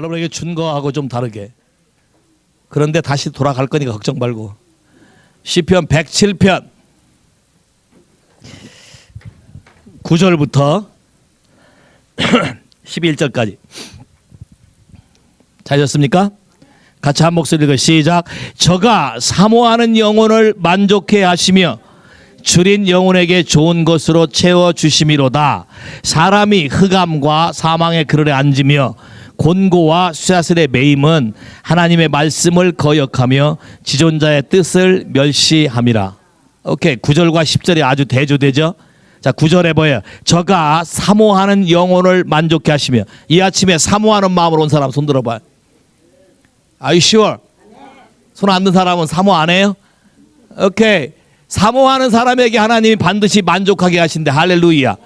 여러분에게 준 거하고 좀 다르게. 그런데 다시 돌아갈 거니까 걱정 말고. 시편 107편 9절부터 11절까지 찾으셨습니까? 같이 한 목소리 읽어 시작. 저가 사모하는 영혼을 만족해 하시며 줄인 영혼에게 좋은 것으로 채워주심이로다. 사람이 흑암과 사망의 그늘에 앉으며 곤고와 쇠사슬에 매임은 하나님의 말씀을 거역하며 지존자의 뜻을 멸시함이라. 오케이. 9절과 10절이 아주 대조되죠. 자, 9절에 뭐예요? 저가 사모하는 영혼을 만족해 하시며. 이 아침에 사모하는 마음으로 온 사람 손 들어봐요. Are you sure? 손 안 든 사람은 사모 안 해요? 오케이. 사모하는 사람에게 하나님이 반드시 만족하게 하신대. 할렐루야.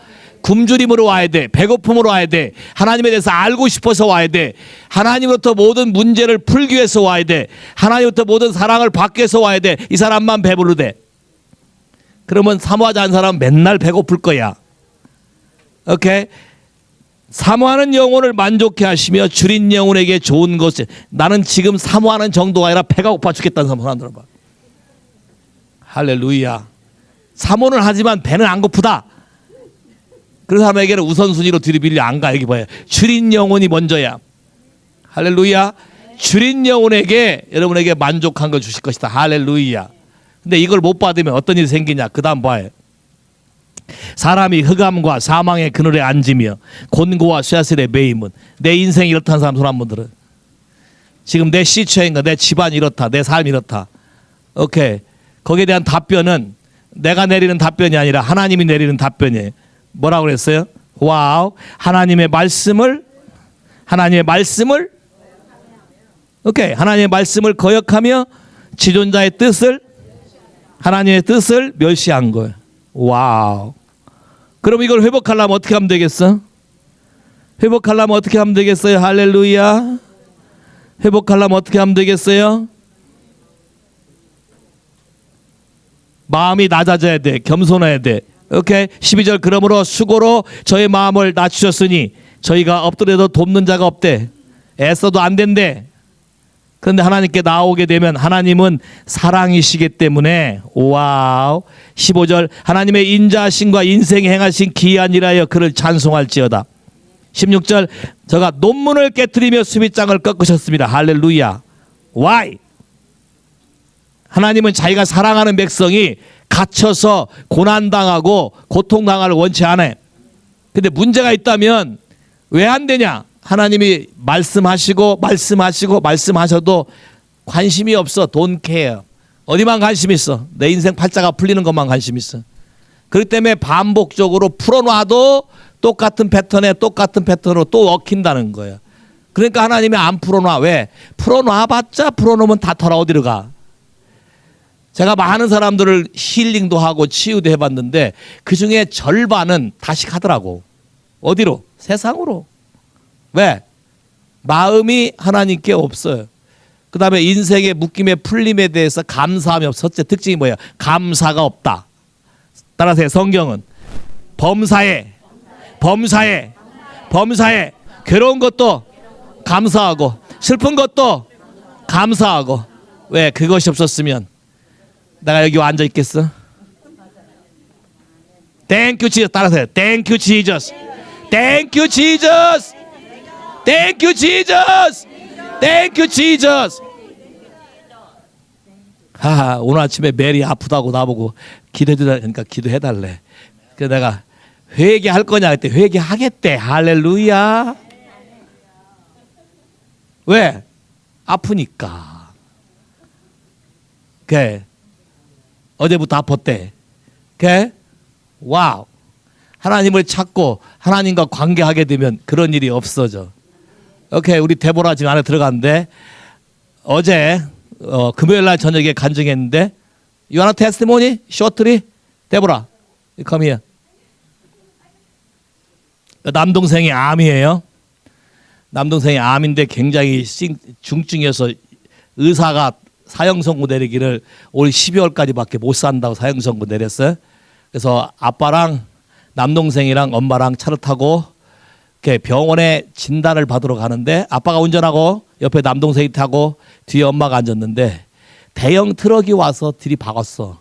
굶주림으로 와야 돼. 배고픔으로 와야 돼. 하나님에 대해서 알고 싶어서 와야 돼. 하나님부터 모든 문제를 풀기 위해서 와야 돼. 하나님부터 모든 사랑을 받기 위해서 와야 돼. 이 사람만 배부르대. 그러면 사모하지 않은 사람은 맨날 배고플 거야. 오케이. 사모하는 영혼을 만족해 하시며 줄인 영혼에게 좋은 것을. 나는 지금 사모하는 정도가 아니라 배가 고파 죽겠다는 사람 손 들어봐. 할렐루야. 사모는 하지만 배는 안 고프다. 그런 사람에게는 우선순위로 뒤로 밀려 안 가. 여기 봐요. 줄인 영혼이 먼저야. 할렐루야. 줄인 영혼에게 여러분에게 만족한 걸 주실 것이다. 할렐루야. 근데 이걸 못 받으면 어떤 일이 생기냐. 그 다음 봐요. 사람이 흑암과 사망의 그늘에 앉으며 곤고와 쇠사슬에 매임은. 내 인생이 이렇다는 사람 손 한번 들어. 지금 내 시처인가 내 집안이 이렇다. 내 삶이 이렇다. 오케이. 거기에 대한 답변은 내가 내리는 답변이 아니라 하나님이 내리는 답변이에요. 뭐라고 그랬어요? 와우. 하나님의 말씀을 오케이. 하나님의 말씀을 거역하며 지존자의 뜻을 하나님의 뜻을 멸시한 거예요. 와우. 그럼 이걸 회복하려면 어떻게 하면 되겠어? 회복하려면 어떻게 하면 되겠어요? 할렐루야. 회복하려면 어떻게 하면 되겠어요? 마음이 낮아져야 돼. 겸손해야 돼. 오케이. 12절 그러므로 수고로 저의 마음을 낮추셨으니 저희가 엎드려도 돕는 자가 없대. 애써도 안 된대. 그런데 하나님께 나오게 되면 하나님은 사랑이시기 때문에 와우. 15절 하나님의 인자하심과 인생에 행하신 기이한 일하여 그를 찬송할지어다. 16절 저가 논문을 깨트리며 수비장을 꺾으셨습니다. 할렐루야. Why? 하나님은 자기가 사랑하는 백성이 갇혀서 고난당하고 고통당할 원치 않아요. 근데 문제가 있다면 왜 안 되냐? 하나님이 말씀하셔도 관심이 없어. Don't care. 어디만 관심 있어? 내 인생 팔자가 풀리는 것만 관심 있어. 그렇기 때문에 반복적으로 풀어놔도 똑같은 패턴으로 또 엉킨다는 거예요. 그러니까 하나님이 안 풀어놔. 왜? 풀어놔봤자 풀어놓으면 다 돌아 어디로 가? 제가 많은 사람들을 힐링도 하고 치유도 해봤는데 그중에 절반은 다시 가더라고. 어디로? 세상으로. 왜? 마음이 하나님께 없어요. 그 다음에 인생의 묶임의 풀림에 대해서 감사함이 없어. 첫째 특징이 뭐예요? 감사가 없다. 따라서 성경은 범사에 괴로운 것도 감사하고 슬픈 것도 감사하고. 왜? 그것이 없었으면 내가 여기 앉아 있겠어? Thank you Jesus. 따라서요. Thank you Jesus. Thank you Jesus. Thank you Jesus. Thank you Jesus. 오늘 아침에 메리 아프다고 나보고 기도해달라니까 기도해달래. 그래서 내가 회개할 거냐 그때 회개하겠대. 할렐루야. 왜? 아프니까. 그래. 어제부터 아팠대. 그래? 와우. 하나님을 찾고 하나님과 관계하게 되면 그런 일이 없어져. 오케이. 우리 데보라 지금 안에 들어갔는데 어제 금요일 날 저녁에 간증했는데 You want a testimony? Shortly? 데보라 come here. 남동생이 암이에요. 남동생이 암인데 굉장히 중증이어서 의사가 사형선고 내리기를 올 12월까지밖에 못 산다고 사형선고 내렸어요. 그래서 아빠랑 남동생이랑 엄마랑 차를 타고 병원에 진단을 받으러 가는데 아빠가 운전하고 옆에 남동생이 타고 뒤에 엄마가 앉았는데 대형 트럭이 와서 들이박았어.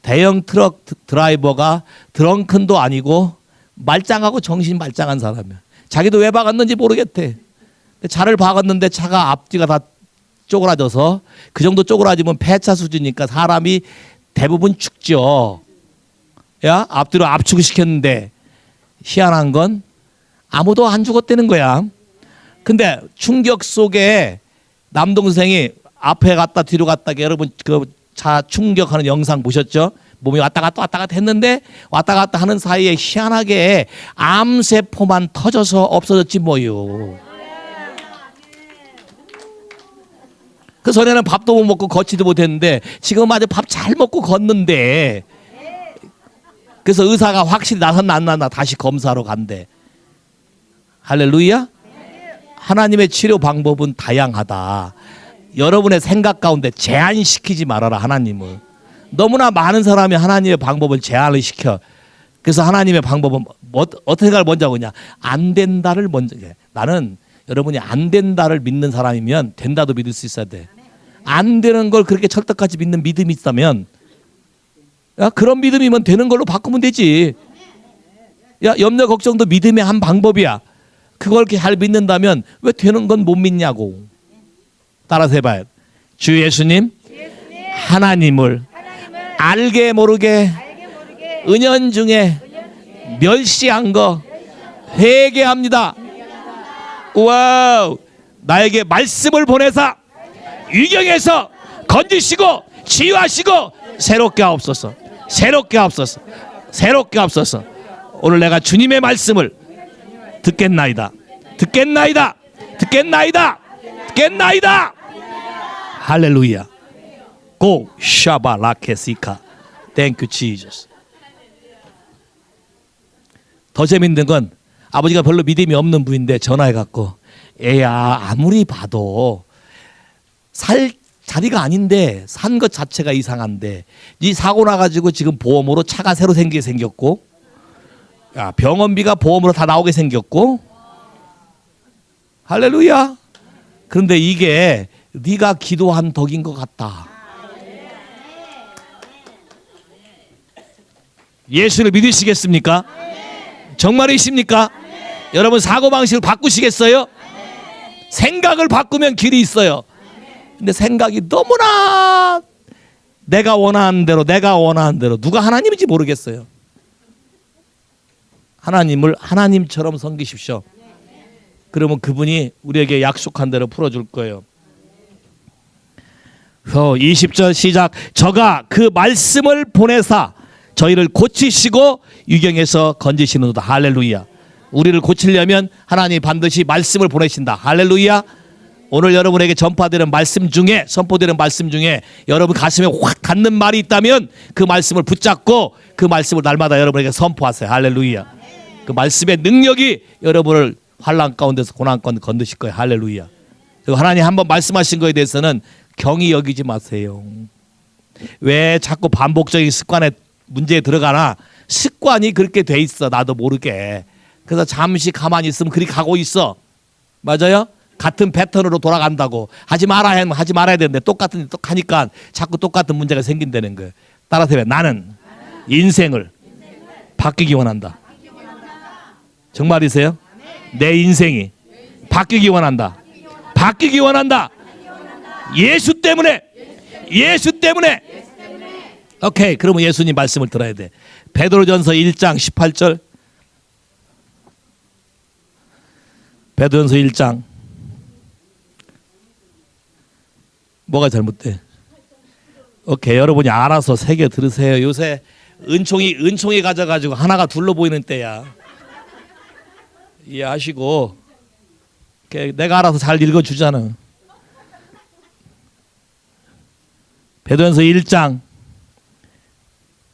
대형 트럭 드라이버가 드렁큰도 아니고 말짱하고 정신 말짱한 사람이야. 자기도 왜 박았는지 모르겠대. 차를 박았는데 차가 앞뒤가 다 쪼그라져서 그 정도 쪼그라지면 폐차 수준이니까 사람이 대부분 죽죠. 야, 앞뒤로 압축을 시켰는데 희한한 건 아무도 안 죽었다는 거야. 근데 충격 속에 남동생이 앞에 갔다 뒤로 갔다, 여러분 그 차 충격하는 영상 보셨죠? 몸이 왔다 갔다 했는데 왔다 갔다 하는 사이에 희한하게 암세포만 터져서 없어졌지 뭐요. 그 전에는 밥도 못 먹고 걷지도 못했는데 지금 아주 밥 잘 먹고 걷는데, 그래서 의사가 확실히 나섰나 안 나나 다시 검사하러 간대. 할렐루야. 하나님의 치료 방법은 다양하다. 여러분의 생각 가운데 제한시키지 말아라. 하나님을 너무나 많은 사람이 하나님의 방법을 제한을 시켜. 그래서 하나님의 방법은 어떻게 걸 먼저 하느냐, 안 된다를 먼저 해. 나는 여러분이 안 된다를 믿는 사람이면 된다도 믿을 수 있어야 돼. 안 되는 걸 그렇게 철떡같이 믿는 믿음이 있다면, 야, 그런 믿음이면 되는 걸로 바꾸면 되지. 야, 염려 걱정도 믿음의 한 방법이야. 그걸 이렇게 잘 믿는다면 왜 되는 건 못 믿냐고. 따라서 해봐요. 주 예수님, 하나님을 알게 모르게 은연중에 멸시한 거 회개합니다. 와우, 나에게 말씀을 보내사 위경에서 건지시고 치유하시고 새롭게 하옵소서. 새롭게 하옵소서. 새롭게 하옵소서. 오늘 내가 주님의 말씀을 듣겠나이다. 듣겠나이다. 듣겠나이다. 듣겠나이다. 할렐루야. 고 샤바라케시카. 땡큐 지저스. 더 재밌는 건 아버지가 별로 믿음이 없는 분인데 전화해갖고, 애야 아무리 봐도 살 자리가 아닌데 산 것 자체가 이상한데 네 사고 나가지고 지금 보험으로 차가 새로 생기게 생겼고, 야, 병원비가 보험으로 다 나오게 생겼고, 할렐루야. 그런데 이게 네가 기도한 덕인 것 같다. 예수를 믿으시겠습니까? 정말이십니까? 여러분 사고방식을 바꾸시겠어요? 생각을 바꾸면 길이 있어요. 근데 생각이 너무나 내가 원하는 대로 누가 하나님인지 모르겠어요. 하나님을 하나님처럼 섬기십시오. 그러면 그분이 우리에게 약속한 대로 풀어줄 거예요. 20절 시작. 저가 그 말씀을 보내사 저희를 고치시고 유경에서 건지시는도다. 할렐루야. 우리를 고치려면 하나님 반드시 말씀을 보내신다. 할렐루야. 오늘 여러분에게 전파되는 말씀 중에, 선포되는 말씀 중에 여러분 가슴에 확 닿는 말이 있다면 그 말씀을 붙잡고 그 말씀을 날마다 여러분에게 선포하세요. 할렐루야. 그 말씀의 능력이 여러분을 환난 가운데서 고난 가운데 건드실 거예요. 할렐루야. 그리고 하나님 한번 말씀하신 거에 대해서는 경히 여기지 마세요. 왜 자꾸 반복적인 습관에 문제에 들어가나? 습관이 그렇게 돼 있어, 나도 모르게. 그래서 잠시 가만히 있으면 그리 가고 있어. 맞아요? 같은 패턴으로 돌아간다고. 하지 말아야 되는데 똑같은 또 하니까 자꾸 똑같은 문제가 생긴다는 거예요. 따라서 나는 인생을 바뀌기 원한다. 정말이세요? 내 인생이 바뀌기 원한다. 바뀌기 원한다. 예수 때문에. 예수 때문에. 오케이, 그러면 예수님 말씀을 들어야 돼. 베드로전서 1장 18절. 베드로전서 1장. 뭐가 잘못돼? 오케이, 여러분이 알아서 새겨 들으세요. 요새 은총이 가져가지고 하나가 둘러 보이는 때야. 이해하시고. 오케이, 내가 알아서 잘 읽어주잖아. 베드로전서 1장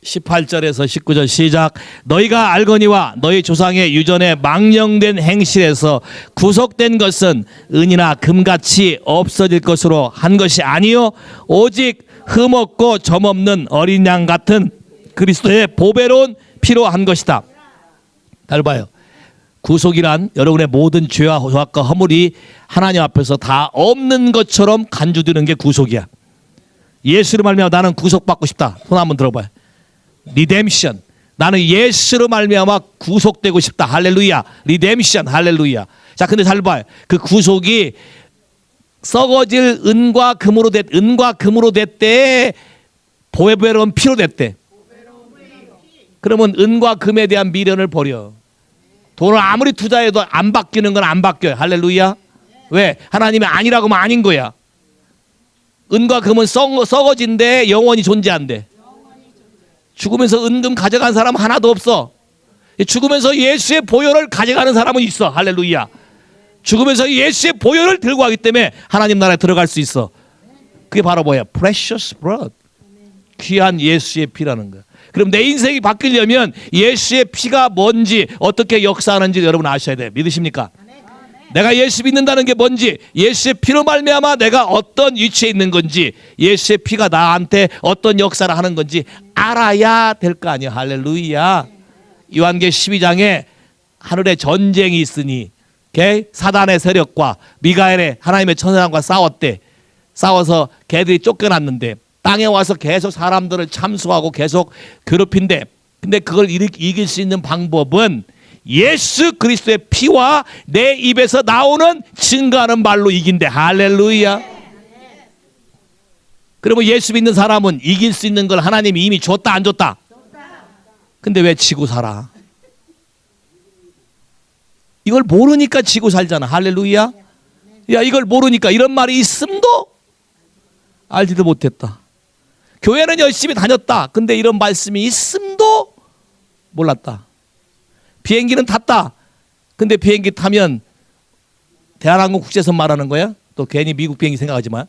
18절에서 19절 시작. 너희가 알거니와 너희 조상의 유전에 망령된 행실에서 구속된 것은 은이나 금같이 없어질 것으로 한 것이 아니요 오직 흠없고 점없는 어린 양 같은 그리스도의 보배로운 피로 한 것이다. 잘 봐요. 구속이란 여러분의 모든 죄와 조악과 허물이 하나님 앞에서 다 없는 것처럼 간주되는 게 구속이야. 예수로 말미암아 나는 구속받고 싶다. 손 한번 들어봐요. 리뎀션. 나는 예수로 말미암아 구속되고 싶다. 할렐루야. 리뎀션. 할렐루야. 자, 근데 잘 봐요. 그 구속이 썩어질 은과 금으로 됐대. 보배로운 피로 됐대. 그러면 은과 금에 대한 미련을 버려. 돈을 아무리 투자해도 안 바뀌는 건 안 바뀌어요. 할렐루야. 왜? 하나님이 아니라고 하면 아닌 거야. 은과 금은 썩어진데 영원히 존재한대. 죽으면서 은금 가져간 사람은 하나도 없어. 죽으면서 예수의 보혈을 가져가는 사람은 있어. 할렐루야. 죽으면서 예수의 보혈을 들고 가기 때문에 하나님 나라에 들어갈 수 있어. 그게 바로 뭐야? Precious blood. 귀한 예수의 피라는 거야. 그럼 내 인생이 바뀌려면 예수의 피가 뭔지 어떻게 역사하는지 여러분 아셔야 돼요. 믿으십니까? 내가 예수 믿는다는 게 뭔지, 예수의 피로 말미암아 내가 어떤 위치에 있는 건지, 예수의 피가 나한테 어떤 역사를 하는 건지 알아야 될 거 아니에요. 할렐루야. 요한계 12장에 하늘에 전쟁이 있으니 사단의 세력과 미가엘의 하나님의 천사장과 싸웠대. 싸워서 걔들이 쫓겨났는데 땅에 와서 계속 사람들을 참수하고 계속 괴롭힌대. 근데 그걸 이길 수 있는 방법은 예수 그리스도의 피와 내 입에서 나오는 증거하는 말로 이긴대. 할렐루야. 그러면 예수 믿는 사람은 이길 수 있는 걸 하나님이 이미 줬다 안 줬다? 근데 왜 지고 살아? 이걸 모르니까 지고 살잖아. 할렐루야. 야, 이걸 모르니까 이런 말이 있음도 알지도 못했다. 교회는 열심히 다녔다. 근데 이런 말씀이 있음도 몰랐다. 비행기는 탔다. 근데 비행기 타면 대한항공 국제선 말하는 거야? 또 괜히 미국 비행기 생각하지 마.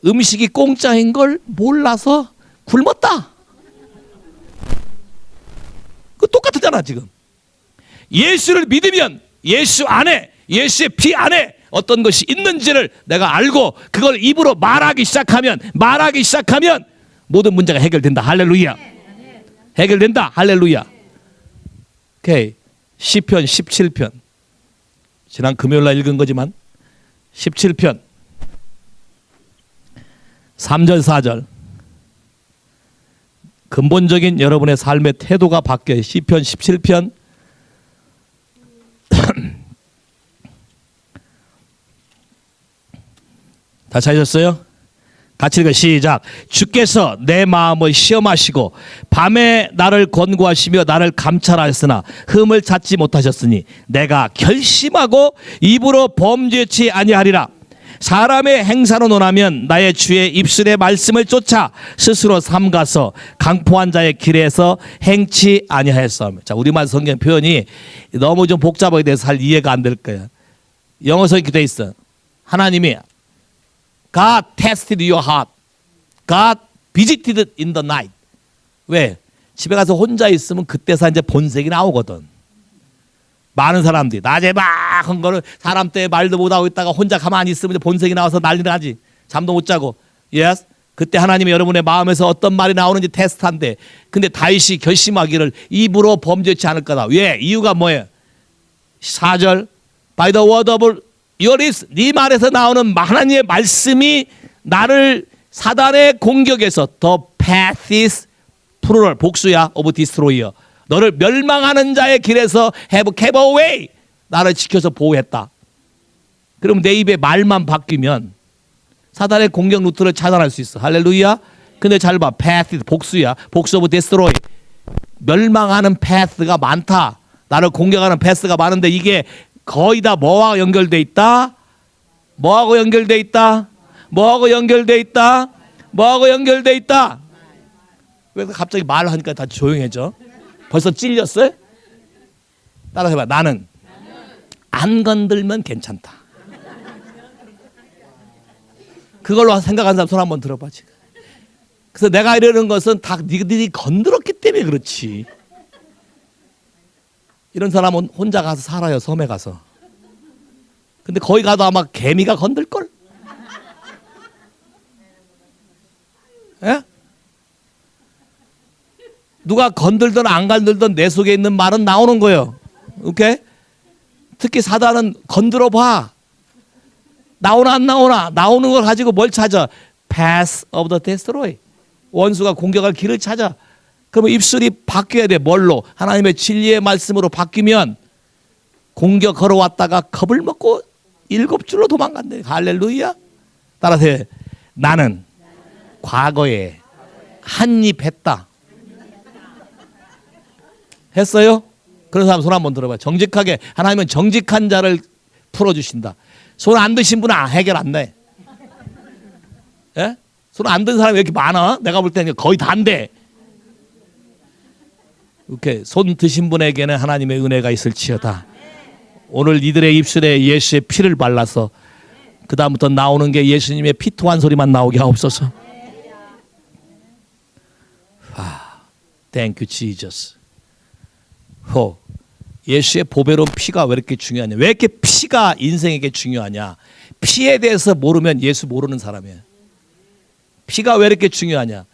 음식이 공짜인 걸 몰라서 굶었다. 그 똑같잖아 지금. 예수를 믿으면 예수 안에, 예수의 피 안에 어떤 것이 있는지를 내가 알고 그걸 입으로 말하기 시작하면 모든 문제가 해결된다. 할렐루야. 해결된다. 할렐루야. 오케이. 시편 17편. 지난 금요일날 읽은 거지만 17편 3절 4절 근본적인 여러분의 삶의 태도가 바뀌어요. 시편 17편 다 찾으셨어요? 같이 읽어 시작. 주께서 내 마음을 시험하시고 밤에 나를 권고하시며 나를 감찰하였으나 흠을 찾지 못하셨으니 내가 결심하고 입으로 범죄치 아니하리라. 사람의 행사로 논하면 나의 주의 입술의 말씀을 쫓아 스스로 삼가서 강포한 자의 길에서 행치 아니하였사오며. 자, 우리말 성경 표현이 너무 좀 복잡하게 돼서 잘 이해가 안 될 거예요. 영어서 이렇게 돼 있어. 하나님이 God tested your heart. God visited in the night. 왜? 집에 가서 혼자 있으면 그때서 이제 본색이 나오거든. 많은 사람들이 낮에 막 한 거를 사람 때 말도 못하고 있다가 혼자 가만히 있으면 본색이 나와서 난리 나지. 잠도 못 자고. Yes? 그때 하나님이 여러분의 마음에서 어떤 말이 나오는지 테스트한대. 근데 다윗이 결심하기를 입으로 범죄치 않을 거다. 왜? 이유가 뭐예요? 4절 By the word of your lips. 네 말에서 나오는 하나님의 말씀이 나를 사단의 공격에서 the path is plural 복수야 of destroyer. 너를 멸망하는 자의 길에서 have kept away. 나를 지켜서 보호했다. 그럼 내 입에 말만 바뀌면 사단의 공격 루트를 차단할 수 있어. 할렐루야. 근데 잘 봐. path 복수야. 복수 of destroy. 멸망하는 path가 많다. 나를 공격하는 path가 많은데 이게 거의 다 뭐와 연결돼 있다? 뭐하고 연결돼 있다? 뭐하고 연결돼 있다? 뭐하고 연결돼 있다? 왜 갑자기 말하니까 다 조용해져? 벌써 찔렸어요? 따라서 해봐. 나는 안 건들면 괜찮다. 그걸로 생각하는 사람 손 한번 들어봐 지금. 그래서 내가 이러는 것은 다 니들이 건드렸기 때문에 그렇지. 이런 사람은 혼자 가서 살아요. 섬에 가서. 근데 거기 가도 아마 개미가 건들걸? 예? 누가 건들든 안 건들든 내 속에 있는 말은 나오는 거예요. 오케이? 특히 사단은 건드려 봐. 나오나 안 나오나. 나오는 걸 가지고 뭘 찾아? Path of the destroy. 원수가 공격할 길을 찾아. 그러면 입술이 바뀌어야 돼. 뭘로? 하나님의 진리의 말씀으로 바뀌면 공격 걸어왔다가 겁을 먹고 7줄로 도망간대. 할렐루야. 따라서 해. 나는 과거에 한 입 했다. 했어요? 그런 사람 손 한번 들어봐요. 정직하게. 하나님은 정직한 자를 풀어주신다. 손 안 드신 분은 해결 안 돼. 예? 손 안 든 사람이 왜 이렇게 많아? 내가 볼 때는 거의 다인데. 이렇게 손 드신 분에게는 하나님의 은혜가 있을지어다. 오늘 이들의 입술에 예수의 피를 발라서 그 다음부터 나오는 게 예수님의 피토한 소리만 나오게 하옵소서. Thank you, Jesus. 예수의 보배로운 피가 왜 이렇게 중요하냐? 왜 이렇게 피가 인생에게 중요하냐? 피에 대해서 모르면 예수 모르는 사람이에요. 피가 왜 이렇게 중요하냐?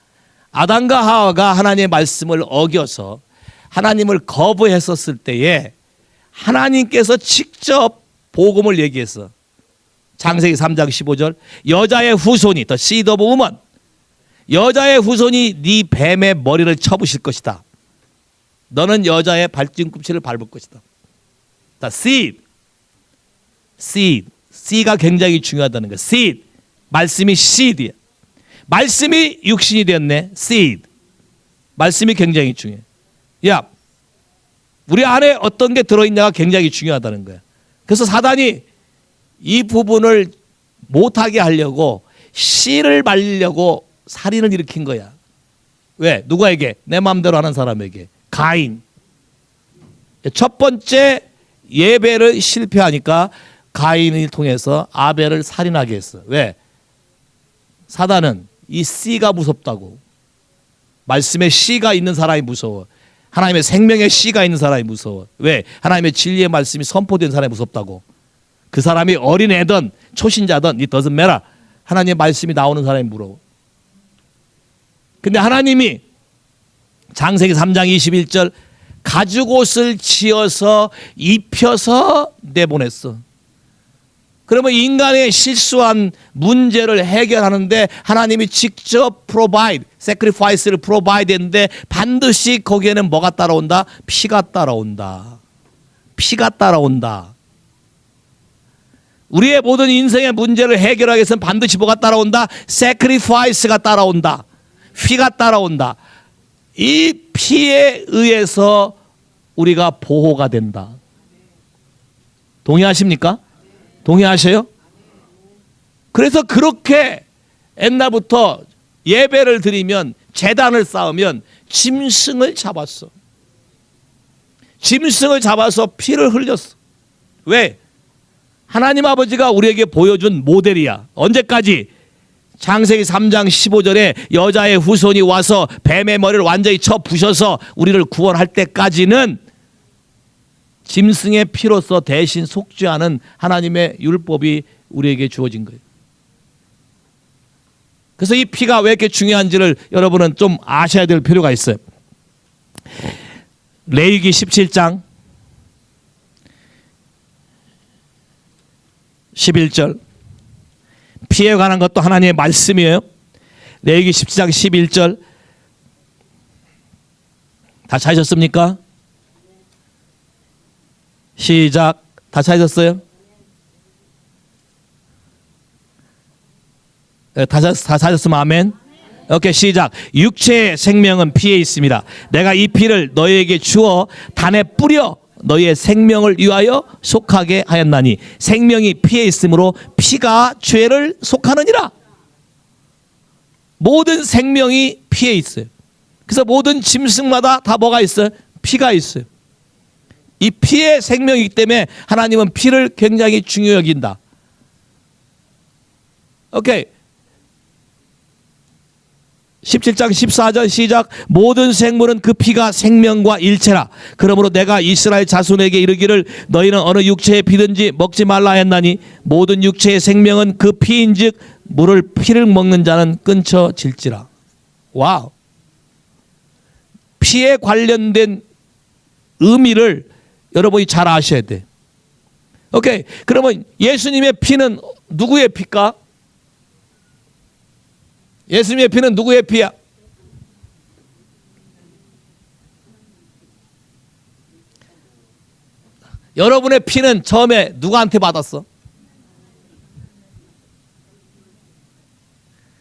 아담과 하와가 하나님의 말씀을 어겨서 하나님을 거부했었을 때에 하나님께서 직접 복음을 얘기했어. 창세기 3장 15절. 여자의 후손이, the seed of woman. 여자의 후손이 네 뱀의 머리를 쳐부실 것이다. 너는 여자의 발뒤꿈치를 밟을 것이다. The seed. seed. seed가 굉장히 중요하다는 거야. seed. 말씀이 seed이야. 말씀이 육신이 되었네. seed. 말씀이 굉장히 중요해. 야, 우리 안에 어떤 게 들어있냐가 굉장히 중요하다는 거야. 그래서 사단이 이 부분을 못하게 하려고 씨를 말리려고 살인을 일으킨 거야. 왜? 누구에게? 내 마음대로 하는 사람에게. 가인. 첫 번째 예배를 실패하니까 가인을 통해서 아벨을 살인하게 했어. 왜? 사단은 이 씨가 무섭다고. 말씀에 씨가 있는 사람이 무서워. 하나님의 생명의 씨가 있는 사람이 무서워. 왜? 하나님의 진리의 말씀이 선포된 사람이 무섭다고. 그 사람이 어린애든 초신자든 it doesn't matter. 하나님의 말씀이 나오는 사람이 무서워. 근데 하나님이 창세기 3장 21절 가죽옷을 지어서 입혀서 내보냈어. 그러면 인간의 실수한 문제를 해결하는데 하나님이 직접 provide, sacrifice를 provide 했는데 반드시 거기에는 뭐가 따라온다? 피가 따라온다. 피가 따라온다. 우리의 모든 인생의 문제를 해결하기 위해서는 반드시 뭐가 따라온다? sacrifice가 따라온다. 피가 따라온다. 이 피에 의해서 우리가 보호가 된다. 동의하십니까? 동의하셔요? 그래서 그렇게 옛날부터 예배를 드리면 제단을 쌓으면 짐승을 잡았어. 짐승을 잡아서 피를 흘렸어. 왜? 하나님 아버지가 우리에게 보여준 모델이야. 언제까지? 창세기 3장 15절에 여자의 후손이 와서 뱀의 머리를 완전히 쳐 부셔서 우리를 구원할 때까지는 짐승의 피로서 대신 속죄하는 하나님의 율법이 우리에게 주어진 거예요. 그래서 이 피가 왜 이렇게 중요한지를 여러분은 좀 아셔야 될 필요가 있어요. 레위기 17장 11절. 피에 관한 것도 하나님의 말씀이에요. 레위기 17장 11절. 다 찾으셨습니까? 시작. 다 찾으셨어요? 다 찾았으면 아멘. 오케이, 시작. 육체의 생명은 피에 있습니다. 내가 이 피를 너희에게 주어 단에 뿌려 너희의 생명을 위하여 속하게 하였나니 생명이 피에 있으므로 피가 죄를 속하느니라. 모든 생명이 피에 있어요. 그래서 모든 짐승마다 다 뭐가 있어요? 피가 있어요. 이 피의 생명이기 때문에 하나님은 피를 굉장히 중요히 여긴다. 오케이. 17장 14절 시작. 모든 생물은 그 피가 생명과 일체라. 그러므로 내가 이스라엘 자손에게 이르기를 너희는 어느 육체의 피든지 먹지 말라 했나니 모든 육체의 생명은 그 피인즉 피를 먹는 자는 끊쳐질지라. 와우. 피에 관련된 의미를 여러분이 잘 아셔야 돼. 오케이. 그러면 예수님의 피는 누구의 피일까? 예수님의 피는 누구의 피야? 여러분의 피는 처음에 누구한테 받았어?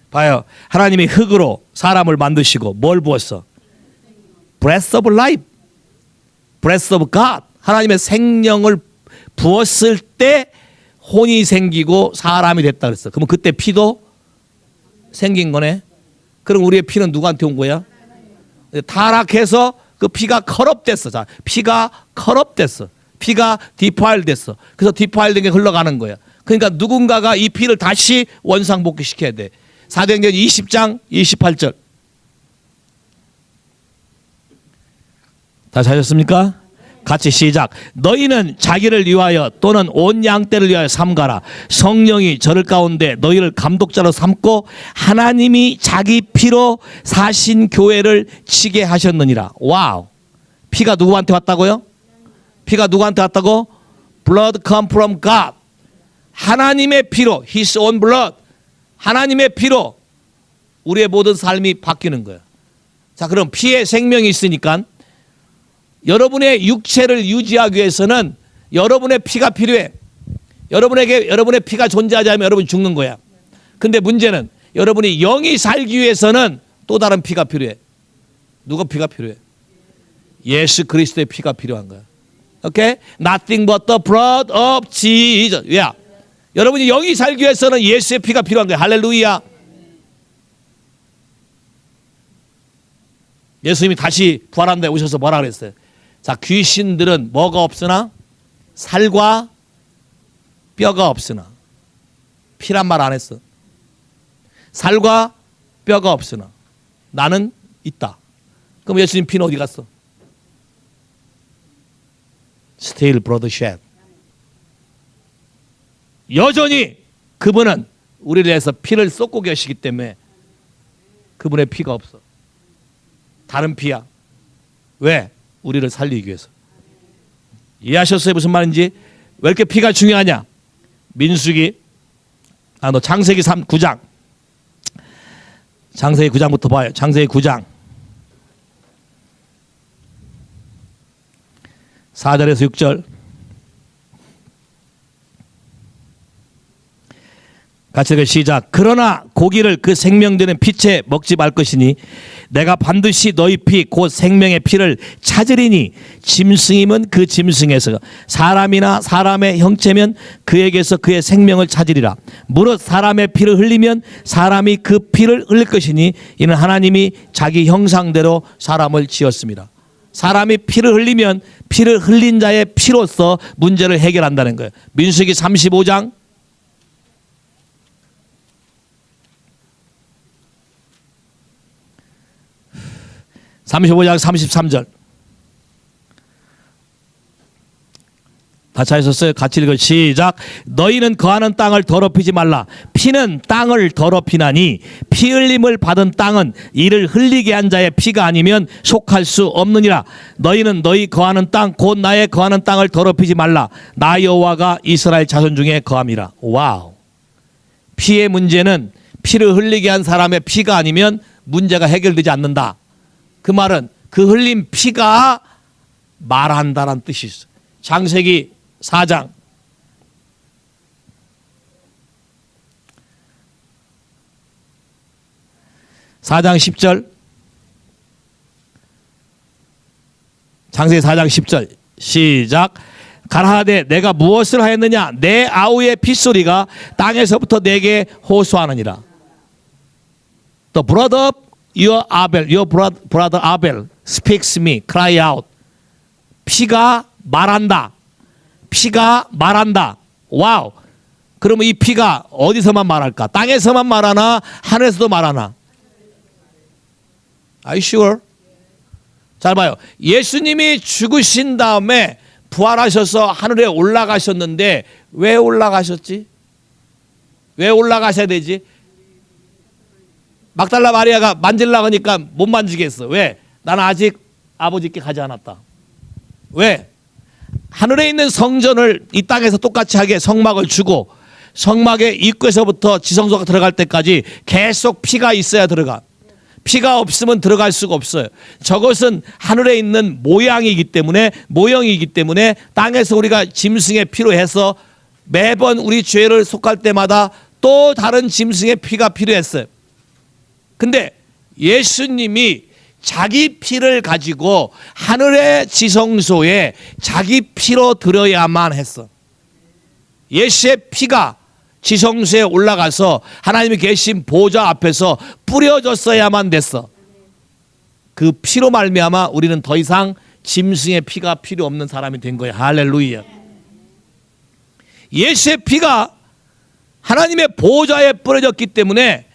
봐요. 하나님이 흙으로 사람을 만드시고 뭘 부었어? Breath of life. Breath of God. 하나님의 생명을 부었을 때 혼이 생기고 사람이 됐다 그랬어. 그러면 그때 피도 생긴 거네. 그럼 우리의 피는 누구한테 온 거야? 타락해서 그 피가 커럽됐어. 자, 피가 커럽됐어. 피가 디파일 됐어. 그래서 디파일 된 게 흘러가는 거야. 그러니까 누군가가 이 피를 다시 원상복귀시켜야 돼. 사도행전 20장 28절. 다 찾았습니까? 같이 시작. 너희는 자기를 위하여 또는 온 양떼를 위하여 삼가라. 성령이 저를 가운데 너희를 감독자로 삼고 하나님이 자기 피로 사신 교회를 치게 하셨느니라. 와우. 피가 누구한테 왔다고요? 피가 누구한테 왔다고? Blood come from God. 하나님의 피로, His own blood. 하나님의 피로 우리의 모든 삶이 바뀌는 거예요. 자, 그럼 피에 생명이 있으니까 여러분의 육체를 유지하기 위해서는 여러분의 피가 필요해. 여러분의 피가 존재하지 않으면 여러분 죽는 거야. 근데 문제는 여러분이 영이 살기 위해서는 또 다른 피가 필요해. 누가 피가 필요해? 예수 그리스도의 피가 필요한 거야. 오케이? Nothing but the blood of Jesus. 야, 여러분이 영이 살기 위해서는 예수의 피가 필요한 거야. 할렐루야. 예수님이 다시 부활한 데 오셔서 뭐라 그랬어요? 자, 귀신들은 뭐가 없으나? 살과 뼈가 없으나. 피란 말 안 했어. 살과 뼈가 없으나 나는 있다. 그럼 예수님 피는 어디 갔어? Still blood shed. 여전히 그분은 우리를 위해서 피를 쏟고 계시기 때문에 그분의 피가 없어. 다른 피야. 왜? 우리를 살리기 위해서. 이해하셨어요? 무슨 말인지? 왜 이렇게 피가 중요하냐? 민수기, 너 창세기 9장. 창세기 9장부터 봐요. 창세기 9장. 4절에서 6절. 같이 읽어 시작. 그러나 고기를 그 생명되는 피채 먹지 말 것이니 내가 반드시 너희 피 곧 생명의 피를 찾으리니 짐승이면 그 짐승에서 사람이나 사람의 형체면 그에게서 그의 생명을 찾으리라. 무릇 사람의 피를 흘리면 사람이 그 피를 흘릴 것이니 이는 하나님이 자기 형상대로 사람을 지었습니다. 사람이 피를 흘리면 피를 흘린 자의 피로서 문제를 해결한다는 거예요. 민수기 35장 35장 33절. 다 찾으셨어요? 같이 읽어 시작. 너희는 거하는 땅을 더럽히지 말라. 피는 땅을 더럽히나니 피 흘림을 받은 땅은 이를 흘리게 한 자의 피가 아니면 속할 수 없느니라. 너희는 너희 거하는 땅 곧 나의 거하는 땅을 더럽히지 말라. 나 여호와가 이스라엘 자손 중에 거함이라. 와우. 피의 문제는 피를 흘리게 한 사람의 피가 아니면 문제가 해결되지 않는다. 그 말은 그 흘린 피가 말한다는 뜻이 있어. 창세기 4장 10절. 창세기 4장 10절 시작. 가라사대 내가 무엇을 하였느냐? 내 아우의 핏소리가 땅에서부터 내게 호소하느니라. The blood of your brother Abel speaks me, cry out. 피가 말한다. 피가 말한다. 와우. 그러면 이 피가 어디서만 말할까? 땅에서만 말하나? 하늘에서도 말하나? Are you sure? 잘 봐요. 예수님이 죽으신 다음에 부활하셔서 하늘에 올라가셨는데 왜 올라가셨지? 왜 올라가셔야 되지? 막달라 마리아가 만지려고 하니까 못 만지겠어. 왜? 나는 아직 아버지께 가지 않았다. 왜? 하늘에 있는 성전을 이 땅에서 똑같이 하게 성막을 주고 성막의 입구에서부터 지성소가 들어갈 때까지 계속 피가 있어야 들어가. 피가 없으면 들어갈 수가 없어요. 저것은 하늘에 있는 모양이기 때문에, 모형이기 때문에 땅에서 우리가 짐승의 피로 해서 매번 우리 죄를 속할 때마다 또 다른 짐승의 피가 필요했어요. 근데 예수님이 자기 피를 가지고 하늘의 지성소에 자기 피로 들어야만 했어. 예수의 피가 지성소에 올라가서 하나님이 계신 보좌 앞에서 뿌려졌어야만 됐어. 그 피로 말미암아 우리는 더 이상 짐승의 피가 필요 없는 사람이 된 거야. 할렐루야. 예수의 피가 하나님의 보좌에 뿌려졌기 때문에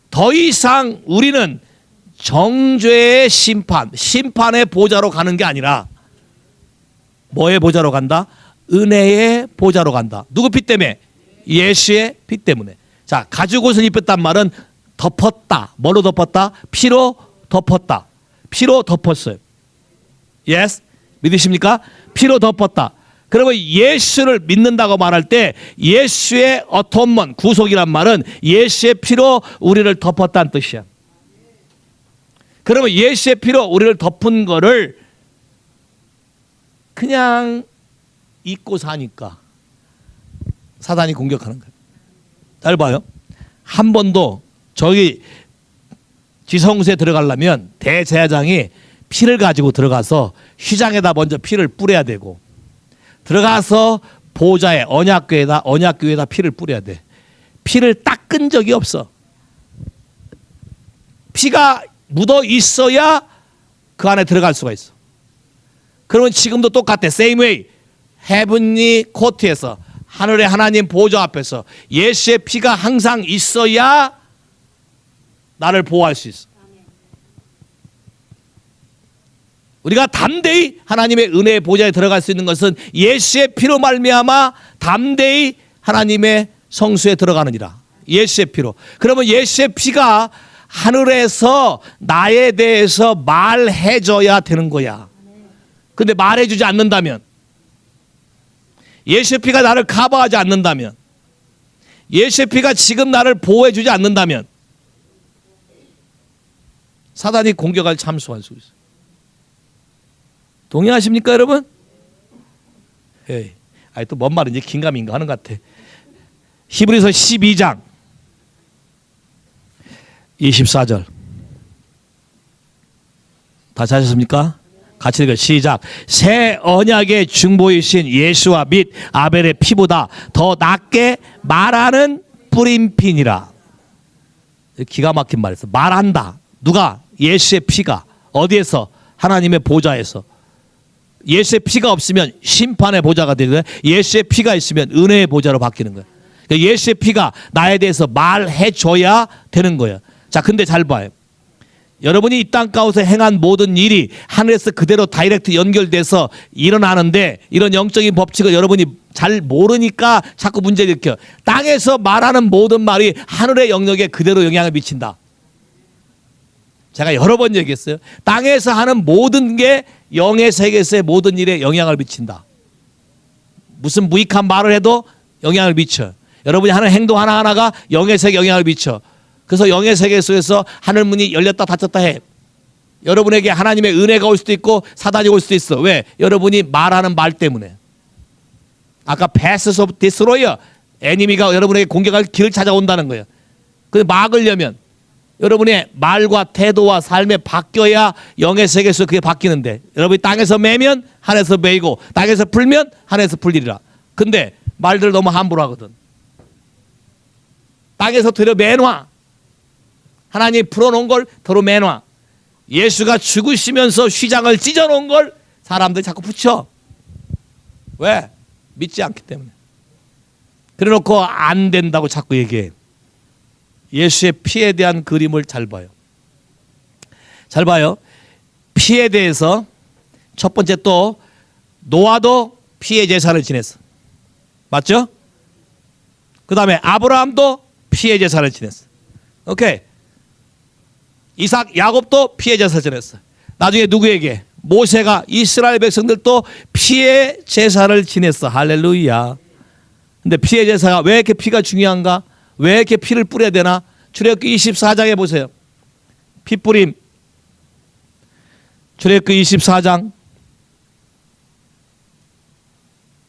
더 이상 우리는 정죄의 심판, 심판의 보좌로 가는 게 아니라 뭐의 보좌로 간다? 은혜의 보좌로 간다. 누구 피 때문에? 예수의 피 때문에. 자, 가죽 옷을 입혔단 말은 덮었다. 뭐로 덮었다? 피로 덮었다. 피로 덮었어요. Yes? 믿으십니까? 피로 덮었다. 그러면 예수를 믿는다고 말할 때 예수의 어톤먼, 구속이란 말은 예수의 피로 우리를 덮었다는 뜻이야. 그러면 예수의 피로 우리를 덮은 거를 그냥 잊고 사니까 사단이 공격하는 거예요. 잘 봐요. 한 번도 저기 지성소에 들어가려면 대제사장이 피를 가지고 들어가서 휘장에다 먼저 피를 뿌려야 되고 들어가서 보좌에 언약궤에다 피를 뿌려야 돼. 피를 닦은 적이 없어. 피가 묻어 있어야 그 안에 들어갈 수가 있어. 그러면 지금도 똑같아. Same way. 헤븐리 코트에서 하늘의 하나님 보좌 앞에서 예수의 피가 항상 있어야 나를 보호할 수 있어. 우리가 담대히 하나님의 은혜의 보좌에 들어갈 수 있는 것은 예수의 피로 말미암아 담대히 하나님의 성수에 들어가느니라. 예수의 피로. 그러면 예수의 피가 하늘에서 나에 대해서 말해줘야 되는 거야. 근데 말해주지 않는다면, 예수의 피가 나를 커버하지 않는다면, 예수의 피가 지금 나를 보호해주지 않는다면 사단이 공격할 참수할 수 있어요. 동의하십니까 여러분? 에이, 또 뭔 말인지 긴가민가 하는 것 같아. 히브리서 12장 24절 다시 하셨습니까? 같이 읽어 시작. 새 언약의 중보이신 예수와 및 아벨의 피보다 더 낫게 말하는 뿌림핀이라. 기가 막힌 말이었어. 말한다. 누가? 예수의 피가. 어디에서? 하나님의 보좌에서. 예수의 피가 없으면 심판의 보좌가 되고요. 예수의 피가 있으면 은혜의 보좌로 바뀌는 거예요. 그러니까 예수의 피가 나에 대해서 말해줘야 되는 거예요. 자, 근데 잘 봐요. 여러분이 이 땅 가운데 행한 모든 일이 하늘에서 그대로 다이렉트 연결돼서 일어나는데 이런 영적인 법칙을 여러분이 잘 모르니까 자꾸 문제를 일으켜. 땅에서 말하는 모든 말이 하늘의 영역에 그대로 영향을 미친다. 제가 여러 번 얘기했어요. 땅에서 하는 모든 게 영의 세계에서의 모든 일에 영향을 미친다. 무슨 무익한 말을 해도 영향을 미쳐. 여러분이 하는 행동 하나하나가 영의 세계에 영향을 미쳐. 그래서 영의 세계 속에서 하늘문이 열렸다 닫혔다 해. 여러분에게 하나님의 은혜가 올 수도 있고 사단이 올 수도 있어. 왜? 여러분이 말하는 말 때문에. 아까 passes of destroyer, 에니미가 여러분에게 공격할 길을 찾아온다는 거예요. 근데 막으려면 여러분의 말과 태도와 삶에 바뀌어야 영의 세계에서 그게 바뀌는데, 여러분이 땅에서 매면 하늘에서 매이고 땅에서 풀면 하늘에서 풀리리라. 근데 말들을 너무 함부로 하거든. 땅에서 들여 매놔. 하나님이 풀어놓은 걸 도로 매놔. 예수가 죽으시면서 휘장을 찢어놓은 걸 사람들이 자꾸 붙여. 왜? 믿지 않기 때문에. 그래놓고 안 된다고 자꾸 얘기해. 예수의 피에 대한 그림을 잘 봐요. 잘 봐요. 피에 대해서 첫 번째 또 노아도 피의 제사를 지냈어. 맞죠? 그 다음에 아브라함도 피의 제사를 지냈어. 오케이. 이삭, 야곱도 피의 제사를 지냈어. 나중에 누구에게? 모세가 이스라엘 백성들도 피의 제사를 지냈어. 할렐루야. 근데 피의 제사가 왜 이렇게 피가 중요한가? 왜 이렇게 피를 뿌려야 되나? 출애굽기 24장에 보세요. 피 뿌림. 출애굽기 24장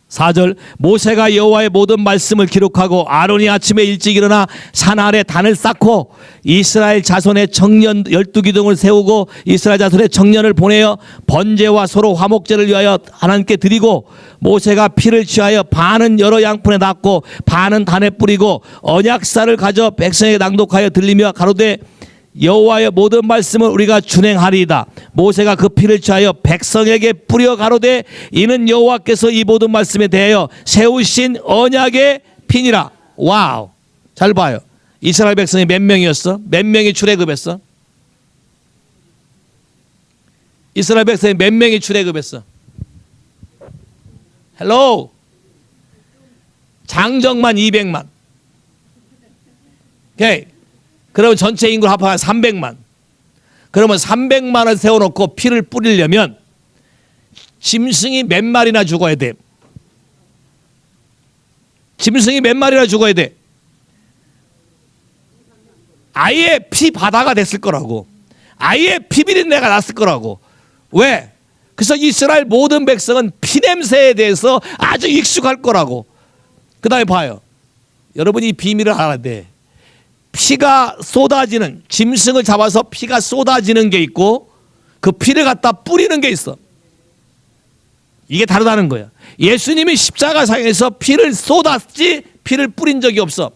4절. 모세가 여호와의 모든 말씀을 기록하고 아론이 아침에 일찍 일어나 산 아래 단을 쌓고 이스라엘 자손의 청년 12기둥을 세우고 이스라엘 자손의 청년을 보내어 번제와 서로 화목제를 위하여 하나님께 드리고 모세가 피를 취하여 반은 여러 양푼에 놨고 반은 단에 뿌리고 언약사를 가져 백성에게 낭독하여 들리며 가로되 여호와의 모든 말씀을 우리가 준행하리이다. 모세가 그 피를 취하여 백성에게 뿌려 가로되 이는 여호와께서 이 모든 말씀에 대하여 세우신 언약의 피니라. 와우. 잘 봐요. 이스라엘 백성이 몇 명이었어? 몇 명이 출애굽했어? 이스라엘 백성이 몇 명이 출애굽했어? 헬로. 장정만 200만. 오케이. 그러면 전체 인구를 합하면 300만. 그러면 300만을 세워놓고 피를 뿌리려면 짐승이 몇 마리나 죽어야 돼? 짐승이 몇 마리나 죽어야 돼? 아예 피 바다가 됐을 거라고. 아예 피비린내가 났을 거라고. 왜? 그래서 이스라엘 모든 백성은 피냄새에 대해서 아주 익숙할 거라고. 그 다음에 봐요. 여러분이 이 비밀을 알아야 돼. 피가 쏟아지는, 짐승을 잡아서 피가 쏟아지는 게 있고 그 피를 갖다 뿌리는 게 있어. 이게 다르다는 거야. 예수님이 십자가상에서 피를 쏟았지 피를 뿌린 적이 없어.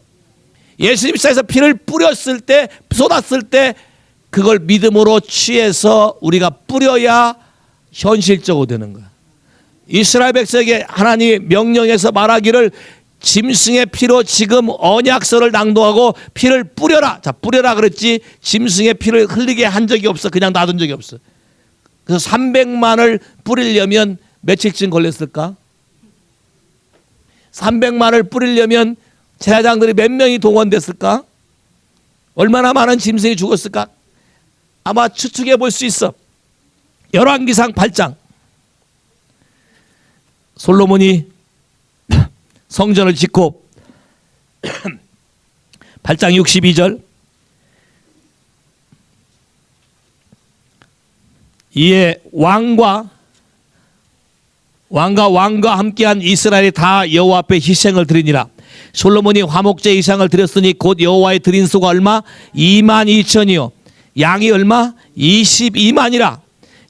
예수님이 십자가에서 피를 뿌렸을 때, 쏟았을 때 그걸 믿음으로 취해서 우리가 뿌려야 현실적으로 되는 거야. 이스라엘 백성에게 하나님이 명령해서 말하기를 짐승의 피로 지금 언약서를 낭독하고 피를 뿌려라. 자, 뿌려라 그랬지 짐승의 피를 흘리게 한 적이 없어. 그냥 놔둔 적이 없어. 그래서 300만을 뿌리려면 며칠쯤 걸렸을까? 300만을 뿌리려면 제사장들이 몇 명이 동원됐을까? 얼마나 많은 짐승이 죽었을까? 아마 추측해 볼 수 있어. 열왕기상 8장. 솔로몬이 성전을 짓고 8장 62절. 이에 왕과 함께한 이스라엘이 다 여호와 앞에 희생을 드리니라. 솔로몬이 화목제 이상을 드렸으니 곧 여호와의 드린 수가 얼마? 22,000이요. 양이 얼마? 22만이라.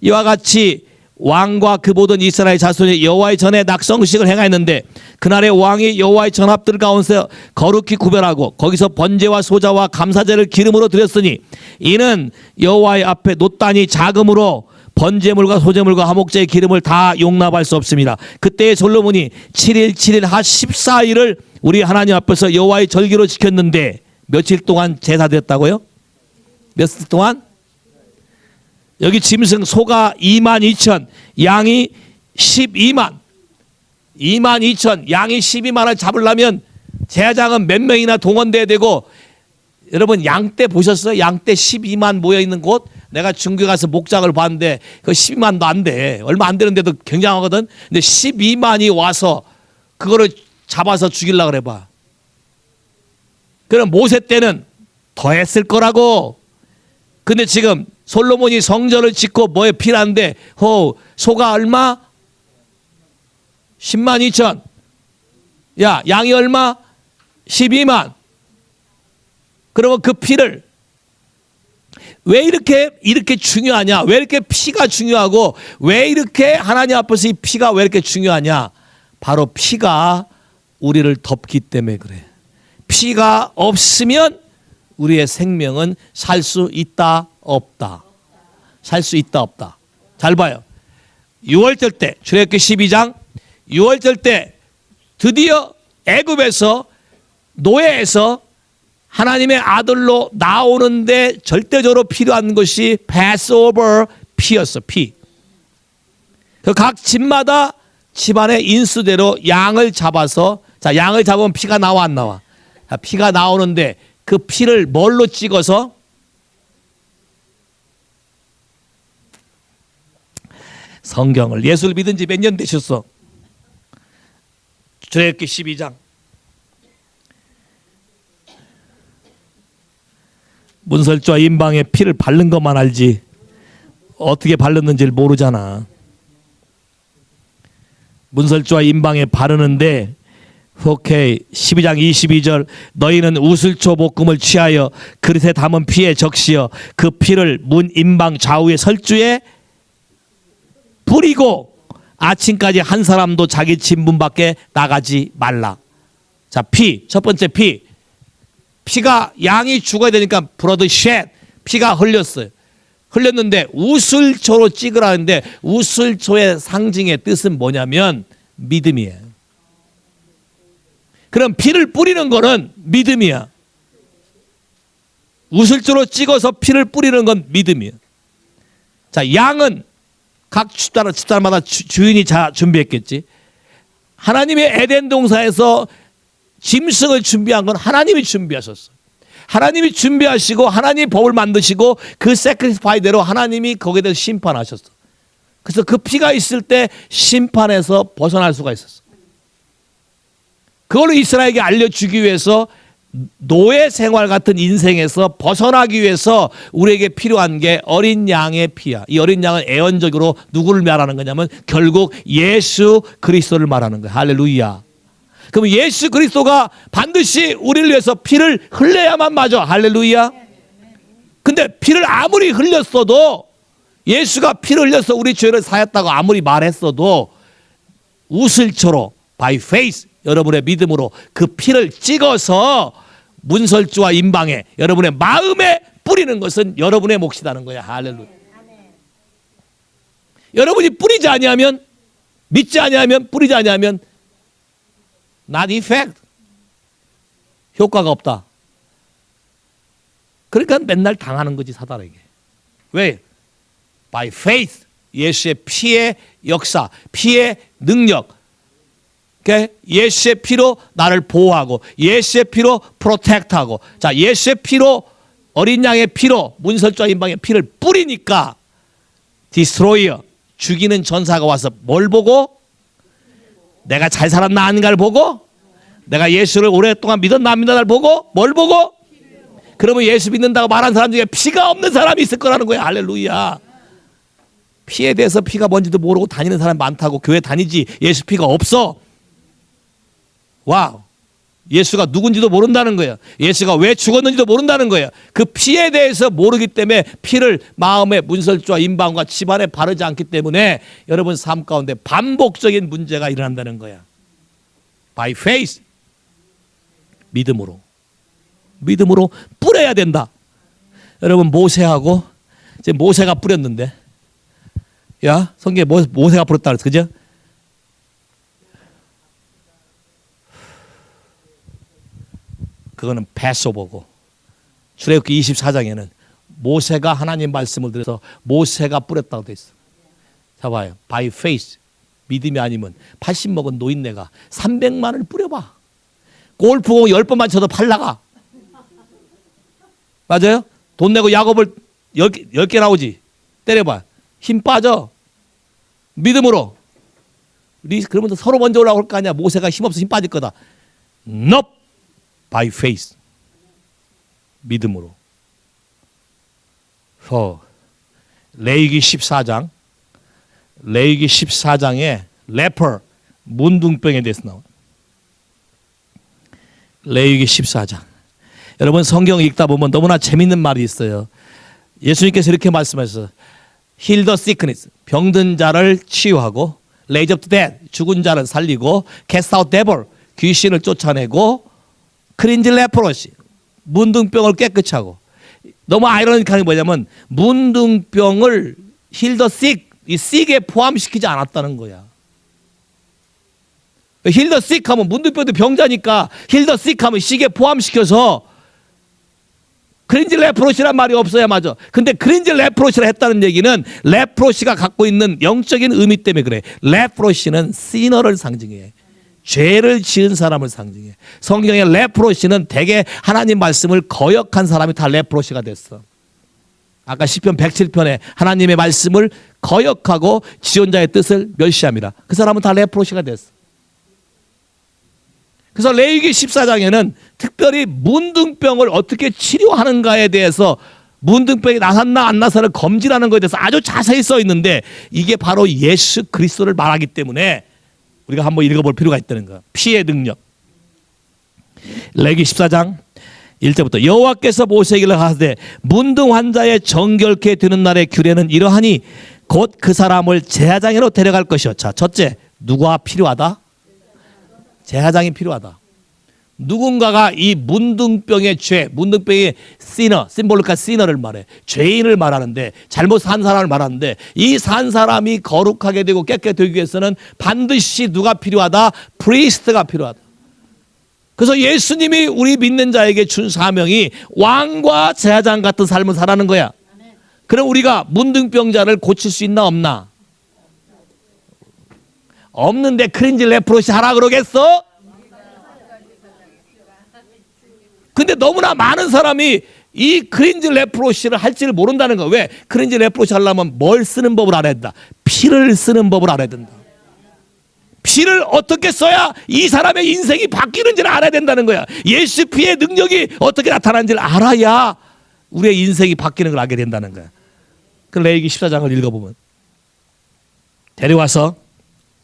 이와 같이 왕과 그 모든 이스라엘 자손이 여호와의 전에 낙성식을 행하였는데 그날에 왕이 여호와의 전합들 가운데서 거룩히 구별하고 거기서 번제와 소자와 감사제를 기름으로 드렸으니 이는 여호와의 앞에 놋단이 작음으로 번제물과 소제물과 화목제의 기름을 다 용납할 수 없습니다. 그때 솔로몬이 7일 7일 하 14일을 우리 하나님 앞에서 여호와의 절기로 지켰는데 며칠 동안 제사드렸다고요? 며칠 동안? 여기 짐승 소가 22,000, 양이 12만. 22,000, 양이 12만을 잡으려면 제사장은 몇 명이나 동원돼야 되고, 여러분 양떼 보셨어요? 양떼 12만 모여 있는 곳? 내가 중국에 가서 목장을 봤는데 그 12만도 안 돼. 얼마 안 되는데도 굉장하거든. 근데 12만이 와서 그거를 잡아서 죽이려고 그래 봐. 그럼 모세 때는 더 했을 거라고. 근데 지금 솔로몬이 성전을 짓고 뭐에 필요한데 소가 얼마? 10만 2천. 야, 양이 얼마? 12만. 그러면 그 피를 왜 이렇게 중요하냐? 왜 이렇게 피가 중요하고 왜 이렇게 하나님 앞에서 이 피가 왜 이렇게 중요하냐? 바로 피가 우리를 덮기 때문에 그래. 피가 없으면 우리의 생명은 살 수 있다 없다. 살 수 있다 없다. 잘 봐요. 6월절 때 출애굽기 12장 6월절 때 드디어 애굽에서 노예에서 하나님의 아들로 나오는데 절대적으로 필요한 것이 패스오버 피였어. 피. 그 각 집마다 집안의 인수대로 양을 잡아서, 자, 양을 잡으면 피가 나와 안 나와? 자, 피가 나오는데 그 피를 뭘로 찍어서? 성경을. 예수를 믿은 지 몇 년 되셨어? 출애굽기 12장. 문설주와 임방에 피를 바른 것만 알지 어떻게 바르는지를 모르잖아. 문설주와 임방에 바르는데 오케이 12장 22절 너희는 우슬초 볶음을 취하여 그릇에 담은 피에 적시어 그 피를 문 임방 좌우의 설주에 뿌리고 아침까지 한 사람도 자기 집 문 밖에 나가지 말라. 자, 피. 첫 번째 피. 피가 양이 죽어야 되니까 브러드 쉣. 피가 흘렸어요. 흘렸는데 우슬초로 찍으라는데 우슬초의 상징의 뜻은 뭐냐면 믿음이에요. 그럼 피를 뿌리는 거는 믿음이야. 우슬초로 찍어서 피를 뿌리는 건 믿음이에요. 자, 양은 각 집단마다 주인이 준비했겠지. 하나님의 에덴 동산에서 짐승을 준비한 건 하나님이 준비하셨어. 하나님이 준비하시고 하나님이 법을 만드시고 그 세크리파이대로 하나님이 거기에 대해서 심판하셨어. 그래서 그 피가 있을 때 심판에서 벗어날 수가 있었어. 그걸로 이스라엘에게 알려주기 위해서 노예 생활 같은 인생에서 벗어나기 위해서 우리에게 필요한 게 어린 양의 피야. 이 어린 양은 애언적으로 누구를 말하는 거냐면 결국 예수 그리스도를 말하는 거야. 할렐루야. 그럼 예수 그리스도가 반드시 우리를 위해서 피를 흘려야만 맞아. 할렐루야. 근데 피를 아무리 흘렸어도 예수가 피를 흘려서 우리 죄를 사했다고 아무리 말했어도 우슬초로 by faith 여러분의 믿음으로 그 피를 찍어서 문설주와 임방에 여러분의 마음에 뿌리는 것은 여러분의 몫이라는 거야. 할렐루야. 여러분이 뿌리지 아니하면 믿지 아니하면 뿌리지 아니하면 not effect. 효과가 없다. 그러니까 맨날 당하는 거지 사단에게. 왜? By faith. 예수의 피의 역사, 피의 능력. 예수의 피로 나를 보호하고 예수의 피로 프로텍트하고 자 예수의 피로 어린 양의 피로 문설주와 임방의 피를 뿌리니까 디스트로이어 죽이는 전사가 와서 뭘 보고 내가 잘 살았나 아닌가를 보고 내가 예수를 오랫동안 믿었나 안 믿었나를 보고 뭘 보고 그러면 예수 믿는다고 말한 사람 중에 피가 없는 사람이 있을 거라는 거야. 할렐루야. 피에 대해서 피가 뭔지도 모르고 다니는 사람 많다고 교회 다니지 예수 피가 없어. 와우. 예수가 누군지도 모른다는 거예요. 예수가 왜 죽었는지도 모른다는 거예요. 그 피에 대해서 모르기 때문에 피를 마음의 문설주와 임방과 집안에 바르지 않기 때문에 여러분 삶 가운데 반복적인 문제가 일어난다는 거야. By faith. 믿음으로. 믿음으로 뿌려야 된다. 여러분 모세하고 이제 모세가 뿌렸는데 야 성경에 모세가 뿌렸다 그랬어. 그죠? 그거는 패스오버고 출애굽기 24장에는 모세가 하나님 말씀을 들어서 모세가 뿌렸다고 돼 있어. 자 봐요. By faith. 믿음이 아니면 80 먹은 노인네가 300만을 뿌려봐. 골프공 10번만 쳐도 팔 나가. 맞아요? 돈 내고 야곱을 10개 나오지. 때려봐. 힘 빠져. 믿음으로. 그러면서 서로 먼저 올라올 거 아니야. 모세가 힘없어 힘 빠질 거다. Nope. By faith. 믿음으로. 레위기 14장. 레위기 14장에 레퍼 문둥병에 대해서 나와. 레위기 14장. 여러분 성경 읽다 보면 너무나 재밌는 말이 있어요. 예수님께서 이렇게 말씀하셨어요. Heal the sickness. 병든 자를 치유하고 Raise up the dead. 죽은 자를 살리고 Cast out devil. 귀신을 쫓아내고 Cleanse leprosy. 문둥병을 깨끗이 하고. 너무 아이러니한 게 뭐냐면 문둥병을 Heal the sick. 이 sick에 포함시키지 않았다는 거야. Heal the sick 하면 문둥병도 병자니까 Heal the sick 하면 sick에 포함시켜서 크린즈 레프로시란 말이 없어야 맞아. 근데 크린즈 레프로시라 했다는 얘기는 레프로시가 갖고 있는 영적인 의미 때문에 그래. 레프로시는 시너를 상징해. 죄를 지은 사람을 상징해. 성경의 레프로시는 대개 하나님 말씀을 거역한 사람이 다 레프로시가 됐어. 아까 시편 107편에 하나님의 말씀을 거역하고 지존자의 뜻을 멸시합니다. 그 사람은 다 레프로시가 됐어. 그래서 레위기 14장에는 특별히 문둥병을 어떻게 치료하는가에 대해서 문둥병이 나섰나 안 나서나 검진하는 것에 대해서 아주 자세히 써 있는데 이게 바로 예수 그리스도를 말하기 때문에 우리가 한번 읽어볼 필요가 있다는 거야. 피의 능력. 레위기 14장 1절부터 여호와께서 모세에게 하시되 문둥 환자의 정결케 되는 날의 규례는 이러하니 곧 그 사람을 제사장으로 데려갈 것이요. 자, 첫째, 누가 필요하다? 제사장이 필요하다. 누군가가 이 문둥병의 죄, 문둥병의 시너, 심볼리카 시너를 말해. 죄인을 말하는데, 잘못 산 사람을 말하는데, 이 산 사람이 거룩하게 되고 깨끗하게 되기 위해서는 반드시 누가 필요하다? 프리스트가 필요하다. 그래서 예수님이 우리 믿는 자에게 준 사명이 왕과 제사장 같은 삶을 살아가는 거야. 그럼 우리가 문둥병자를 고칠 수 있나 없나? 없는데 크린지 레프로시 하라 그러겠어? 근데 너무나 많은 사람이 이 크린지 레프로시를 할지를 모른다는 거야. 왜? 크린지 레프로시 하려면 뭘 쓰는 법을 알아야 된다. 피를 쓰는 법을 알아야 된다. 피를 어떻게 써야 이 사람의 인생이 바뀌는지를 알아야 된다는 거야. 예수 피의 능력이 어떻게 나타나는지를 알아야 우리의 인생이 바뀌는 걸 알게 된다는 거야. 그 레위기 14장을 읽어보면 데려와서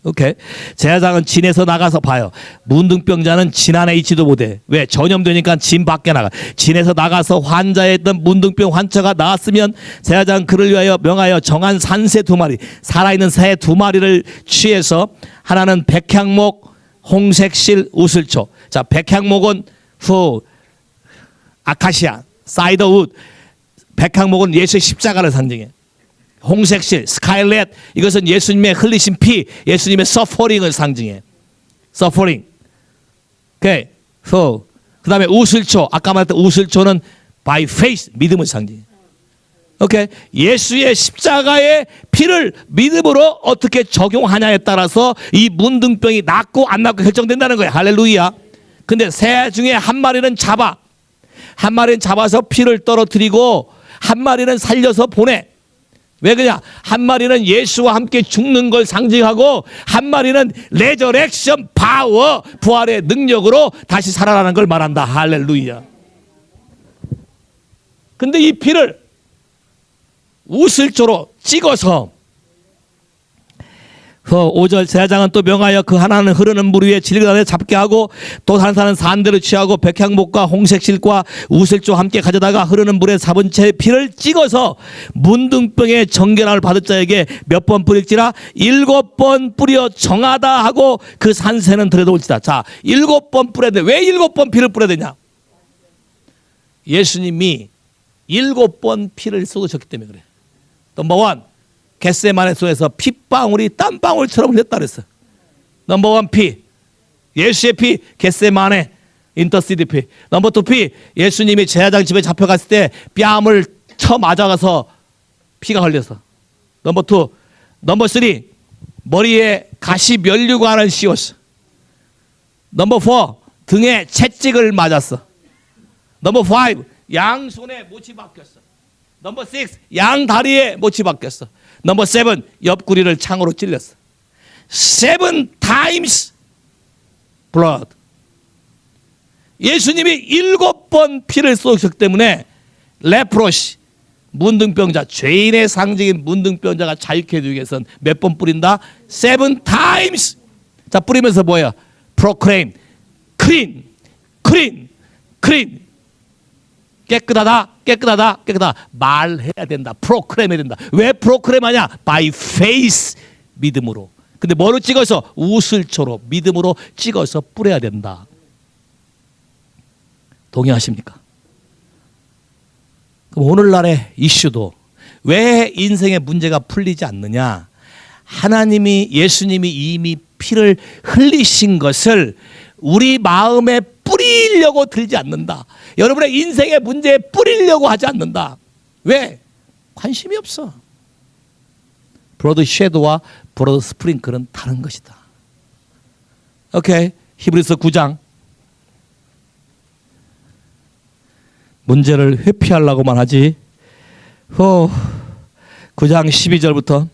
오케이. 제사장은 진에서 나가서 봐요. 문둥병자는 진 안에 있지도 못해. 왜? 전염되니까 진 밖에 나가. 진에서 나가서 환자였던 문둥병 환자가 나왔으면 제사장은 그를 위하여 명하여 정한 산새 2마리, 살아있는 새 2마리를 취해서 하나는 백향목, 홍색실, 우슬초. 자, 백향목은 아카시아, 사이더우드. 백향목은 예수의 십자가를 상징해. 홍색실, 스카일렛, 이것은 예수님의 흘리신 피, 예수님의 서퍼링을 상징해. 서퍼링. 오케이. 그 다음에 우슬초, 아까 말했던 우슬초는 by faith, 믿음을 상징해. 오케이. 예수의 십자가의 피를 믿음으로 어떻게 적용하냐에 따라서 이 문둥병이 낫고 안 낫고 결정된다는 거야. 할렐루야. 근데 새 중에 한 마리는 잡아. 한 마리는 잡아서 피를 떨어뜨리고 한 마리는 살려서 보내. 왜 그러냐? 한 마리는 예수와 함께 죽는 걸 상징하고 한 마리는 레저렉션 파워, 부활의 능력으로 다시 살아나는 걸 말한다. 할렐루야. 근데 이 피를 우슬조로 찍어서 5절 제사장은 또 명하여 그 하나는 흐르는 물 위에 질그릇에 잡게 하고 또 다른 사람은 산대로 취하고 백향목과 홍색실과 우슬조와 함께 가져다가 흐르는 물에 잡은 채 피를 찍어서 문둥병의 정결함을 받을 자에게 몇 번 뿌릴지라 7번 뿌려 정하다 하고 그 산새는 들여다올지다. 자, 7번 뿌려야 돼. 왜 7번 피를 뿌려야 되냐? 예수님이 7번 피를 쏟으셨기 때문에 그래. 넘버 원, 겟세마네 소에서 핏방울이 땀방울처럼 흘렸다 그랬어. 넘버 원 피, 예수의 피, 겟세마네 인터시디 피. 넘버 투 피, 예수님이 제사장 집에 잡혀갔을 때 뺨을 쳐 맞아가서 피가 흘렸어. 넘버 투, 넘버 쓰리, 머리에 가시 면류관을 씌웠어. 넘버 포, 등에 채찍을 맞았어. 넘버 파이브, 양손에 못이 박혔어. 넘버 6, 양 다리에 못이 박혔어. 넘버 7, 옆구리를 창으로 찔렸어. 7 times blood. 예수님이 7번 피를 쏟으셨기 때문에 레프로시, 문둥병자, 죄인의 상징인 문둥병자가 자유케 되기 위해서는 몇 번 뿌린다? 7 times. 자, 뿌리면서 뭐야? proclaim, clean, clean, clean. 깨끗하다, 깨끗하다, 깨끗하다. 말해야 된다. 프로크램 해야 된다. 왜 프로크램 하냐? By faith, 믿음으로. 근데 뭐로 찍어서? 우슬초로, 믿음으로 찍어서 뿌려야 된다. 동의하십니까? 그럼 오늘날의 이슈도 왜 인생의 문제가 풀리지 않느냐? 하나님이, 예수님이 이미 피를 흘리신 것을 우리 마음에 뿌리려고 들지 않는다. 여러분의 인생의 문제에 뿌리려고 하지 않는다. 왜? 관심이 없어. 브로드 쉐도와 브로드 스프링클은 다른 것이다. 오케이. 히브리서 9장. 문제를 회피하려고만 하지. 9장 12절부터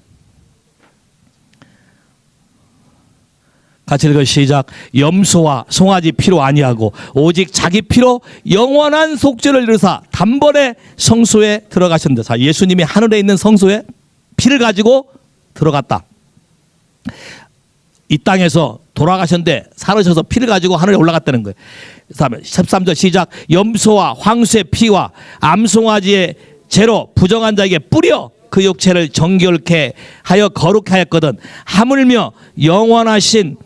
같이 읽어 시작. 염소와 송아지 피로 아니하고 오직 자기 피로 영원한 속죄를 이루사 단번에 성소에 들어가셨는데, 자, 예수님이 하늘에 있는 성소에 피를 가지고 들어갔다. 이 땅에서 돌아가셨는데 살으셔서 피를 가지고 하늘에 올라갔다는 거예요. 13절 시작. 염소와 황소의 피와 암송아지의 죄로 부정한 자에게 뿌려 그 육체를 정결케 하여 거룩하게 하였거든. 하물며 영원하신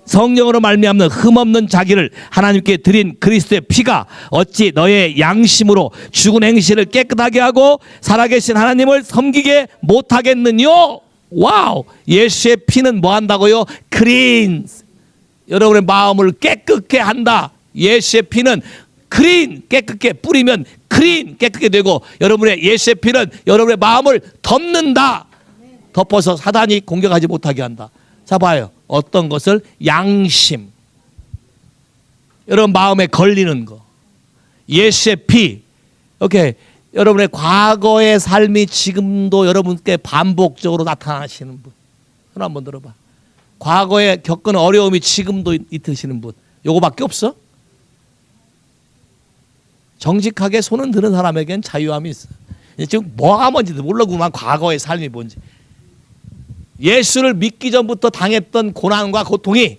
성령으로 말미암는 흠없는 자기를 하나님께 드린 그리스도의 피가 어찌 너의 양심으로 죽은 행실을 깨끗하게 하고 살아계신 하나님을 섬기게 못하겠느뇨? 와우! 예수의 피는 뭐 한다고요? 크린. 여러분의 마음을 깨끗게 한다. 예수의 피는 크린, 깨끗게 뿌리면 크린, 깨끗게 되고, 여러분의 예수의 피는 여러분의 마음을 덮는다. 덮어서 사단이 공격하지 못하게 한다. 자, 봐요. 어떤 것을? 양심. 여러분 마음에 걸리는 거. 예수의 피. 오케이. 여러분의 과거의 삶이 지금도 여러분께 반복적으로 나타나시는 분. 손 한번 들어봐. 과거에 겪은 어려움이 지금도 있으시는 분. 요거밖에 없어? 정직하게 손은 드는 사람에겐 자유함이 있어. 지금 뭐가 뭔지도 모르구만. 과거의 삶이 뭔지. 예수를 믿기 전부터 당했던 고난과 고통이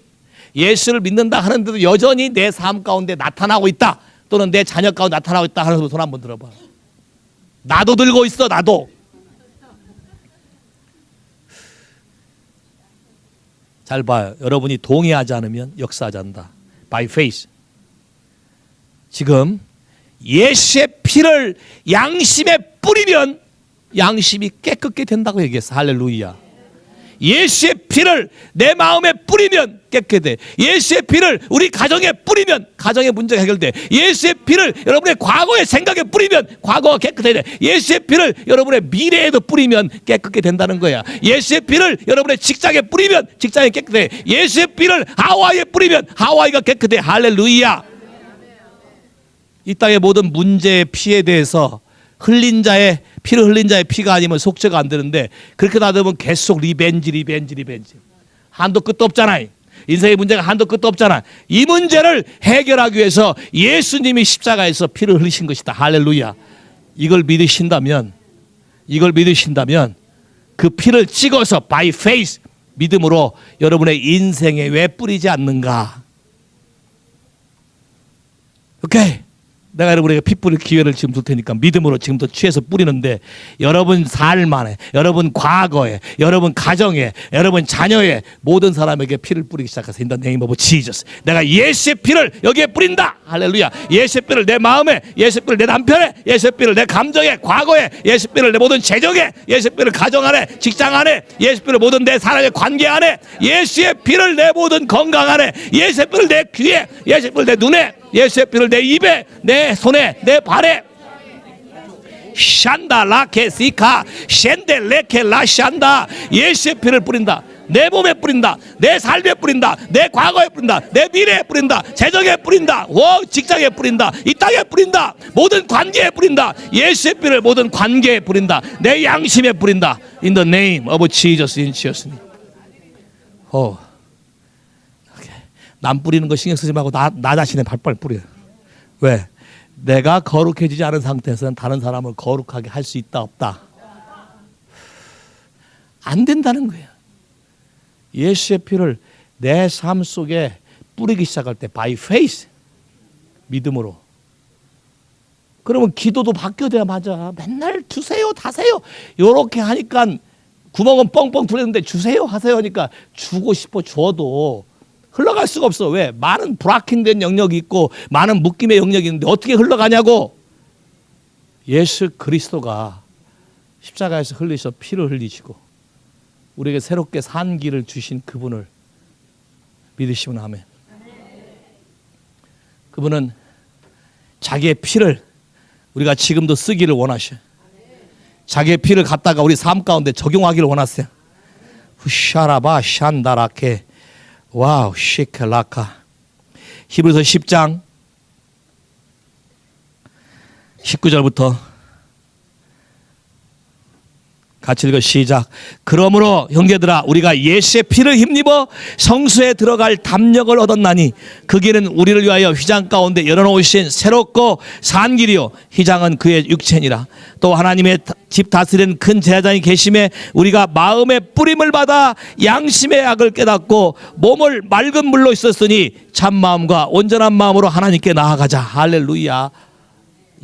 예수를 믿는다 하는데도 여전히 내 삶 가운데 나타나고 있다, 또는 내 자녀 가운데 나타나고 있다 하는 손 한번 들어봐. 나도 들고 있어. 나도. 잘 봐요. 여러분이 동의하지 않으면 역사하지 않는다. By faith. 지금 예수의 피를 양심에 뿌리면 양심이 깨끗게 된다고 얘기했어. 할렐루야. 예수의 피를 내 마음에 뿌리면 깨끗해 돼. 예수의 피를 우리 가정에 뿌리면 가정의 문제가 해결돼. 예수의 피를 여러분의 과거의 생각에 뿌리면 과거가 깨끗해 돼. 예수의 피를 여러분의 미래에도 뿌리면 깨끗게 된다는 거야. 예수의 피를 여러분의 직장에 뿌리면 직장이 깨끗해. 예수의 피를 하와이에 뿌리면 하와이가 깨끗해. 할렐루야. 이 땅의 모든 문제의 피에 대해서 흘린 자의 피를 흘린 자의 피가 아니면 속죄가 안 되는데, 그렇게 놔두면 계속 리벤지. 한도 끝도 없잖아요. 인생의 문제가 한도 끝도 없잖아. 이 문제를 해결하기 위해서 예수님이 십자가에서 피를 흘리신 것이다. 할렐루야. 이걸 믿으신다면 그 피를 찍어서 by faith, 믿음으로 여러분의 인생에 왜 뿌리지 않는가? 오케이. 내가 여러분에게 피 뿌릴 기회를 지금 줄 테니까 믿음으로 지금부터 취해서 뿌리는데, 여러분 삶 안에, 여러분 과거에, 여러분 가정에, 여러분 자녀에 모든 사람에게 피를 뿌리기 시작하세요. In the name of Jesus. 내가 예수의 피를 여기에 뿌린다. 할렐루야. 예수의 피를 내 마음에, 예수의 피를 내 남편에, 예수의 피를 내 감정에, 과거에, 예수의 피를 내 모든 재정에, 예수의 피를 가정 안에, 직장 안에, 예수의 피를 모든 내 사람의 관계 안에, 예수의 피를 내 모든 건강 안에, 예수의 피를 내 귀에, 예수의 피를 내 눈에, 예수의 피를 내 입에, 내 손에, 내 발에. 샨다 라케 시카 셴데 레케 라샨다. 예수의 피를 뿌린다. 내 몸에 뿌린다. 내 삶에 뿌린다. 내 과거에 뿌린다. 내 미래에 뿌린다. 재정에 뿌린다. 직장에 뿌린다. 이 땅에 뿌린다. 모든 관계에 뿌린다. 예수의 피를 모든 관계에 뿌린다. 내 양심에 뿌린다. In the name of Jesus, in Jesus name. 남 뿌리는 거 신경 쓰지 말고 나 자신의 발발 뿌려. 왜? 내가 거룩해지지 않은 상태에서는 다른 사람을 거룩하게 할 수 있다 없다? 안 된다는 거예요. 예수의 피를 내 삶 속에 뿌리기 시작할 때 by faith, 믿음으로. 그러면 기도도 바뀌어야 돼. 맞아. 맨날 주세요 다세요 이렇게 하니까 구멍은 뻥뻥 뚫렸는데 주세요 하세요 하니까 주고 싶어 줘도 흘러갈 수가 없어. 왜? 많은 브라킹된 영역이 있고 많은 묶임의 영역이 있는데 어떻게 흘러가냐고. 예수 그리스도가 십자가에서 흘리셔 피를 흘리시고 우리에게 새롭게 산 길을 주신 그분을 믿으시면 아멘. 그분은 자기의 피를 우리가 지금도 쓰기를 원하셔. 자기의 피를 갖다가 우리 삶 가운데 적용하기를 원하세요. 후샤라바 샨다라케 와우 시클라카. 히브리서 10장 19절부터 같이 읽어 시작. 그러므로 형제들아 우리가 예수의 피를 힘입어 성소에 들어갈 담력을 얻었나니 그 길은 우리를 위하여 휘장 가운데 열어놓으신 새롭고 산 길이요 휘장은 그의 육체니라. 또 하나님의 집 다스리는 큰 제사장이 계심에 우리가 마음의 뿌림을 받아 양심의 악을 깨닫고 몸을 맑은 물로 씻었으니 참 마음과 온전한 마음으로 하나님께 나아가자. 할렐루야.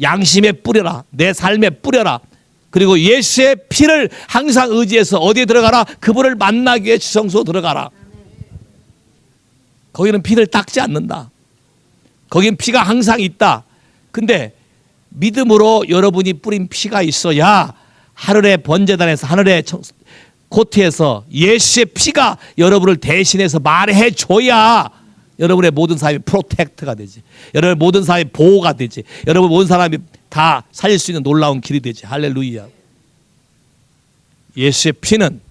양심에 뿌려라. 내 삶에 뿌려라. 그리고 예수의 피를 항상 의지해서 어디에 들어가라? 그분을 만나기 위해 지성소 들어가라. 거기는 피를 닦지 않는다. 거긴 피가 항상 있다. 근데 믿음으로 여러분이 뿌린 피가 있어야 하늘의 번제단에서 하늘의 코트에서 예수의 피가 여러분을 대신해서 말해줘야 여러분의 모든 삶이 프로텍트가 되지. 여러분의 모든 삶이 보호가 되지. 여러분 모든 사람이 다 살릴 수 있는 놀라운 길이 되지. 할렐루야. 예수의 피는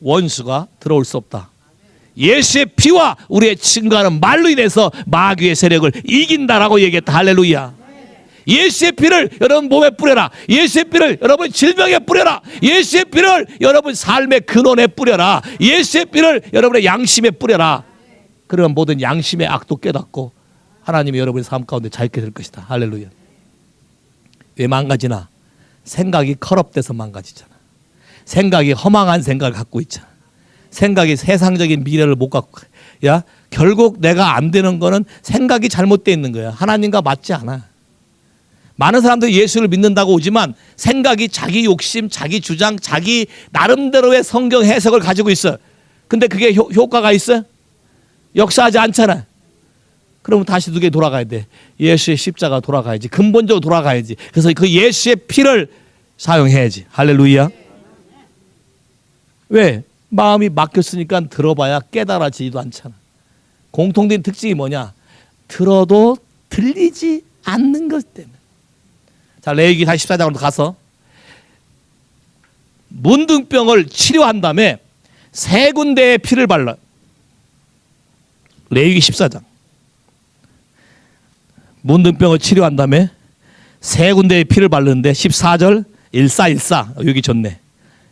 원수가 들어올 수 없다. 예수의 피와 우리의 증거하는 말로 인해서 마귀의 세력을 이긴다라고 얘기했다. 할렐루야. 예수의 피를 여러분 몸에 뿌려라. 예수의 피를 여러분 질병에 뿌려라. 예수의 피를 여러분 삶의 근원에 뿌려라. 예수의 피를 여러분의 양심에 뿌려라. 그러면 모든 양심의 악도 깨닫고 하나님이 여러분의 삶 가운데 잘 있게 될 것이다. 할렐루야. 왜 망가지나? 생각이 커럽돼서 망가지잖아. 생각이 허망한 생각을 갖고 있잖아. 생각이 세상적인 미래를 못 갖고. 야, 결국 내가 안 되는 거는 생각이 잘못되어 있는 거야. 하나님과 맞지 않아. 많은 사람들이 예수를 믿는다고 오지만 생각이 자기 욕심, 자기 주장, 자기 나름대로의 성경 해석을 가지고 있어. 근데 그게 효과가 있어? 역사하지 않잖아. 그러면 다시 누게 돌아가야 돼. 예수의 십자가 돌아가야지. 근본적으로 돌아가야지. 그래서 그 예수의 피를 사용해야지. 할렐루야. 왜? 마음이 막혔으니까 들어봐야 깨달아지지도 않잖아. 공통된 특징이 뭐냐? 들어도 들리지 않는 것 때문에. 자, 레위기 44장으로 가서 문둥병을 치료한 다음에 세 군데의 피를 발라. 레위기 14장. 문둥병을 치료한 다음에 세 군데의 피를 바르는데 14절 일사일사. 여기 좋네.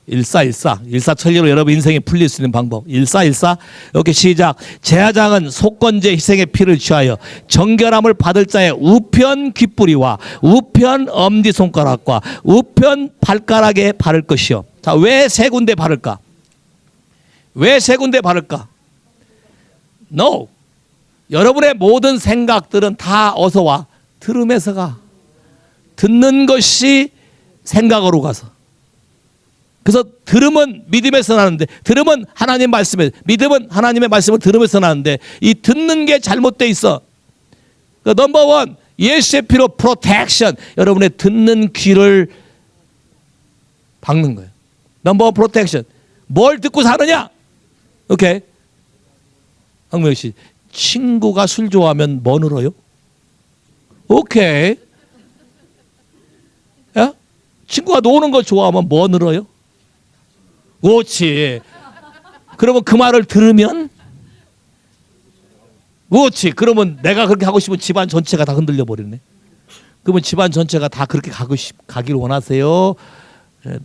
일사일사. 일사천리로 여러분 인생이 풀릴 수 있는 방법. 일사일사. 이렇게 시작. 제사장은 속건제 희생의 피를 취하여 정결함을 받을 자의 우편 귓뿌리와 우편 엄지손가락과 우편 발가락에 바를 것이요. 자, 왜 세 군데 바를까? 왜 세 군데 바를까? No. 여러분의 모든 생각들은 다 어서 와. 들음에서 가. 듣는 것이 생각으로 가서. 그래서 들음은 믿음에서 나는데, 들음은 하나님 말씀에, 믿음은 하나님의 말씀을 들음에서 나는데, 이 듣는 게 잘못돼 있어. 넘버 원, 예수의 피로 프로텍션. 여러분의 듣는 귀를 박는 거예요. 넘버 원 프로텍션. 뭘 듣고 사느냐? 오케이. 황명희 씨, 친구가 술 좋아하면 뭐 늘어요? 오케이. 야? 친구가 노는 거 좋아하면 뭐 늘어요? 그렇지. 그러면 그 말을 들으면? 그렇지. 그러면 내가 그렇게 하고 싶으면 집안 전체가 다 흔들려 버리네. 그러면 집안 전체가 다 그렇게 가기를 원하세요?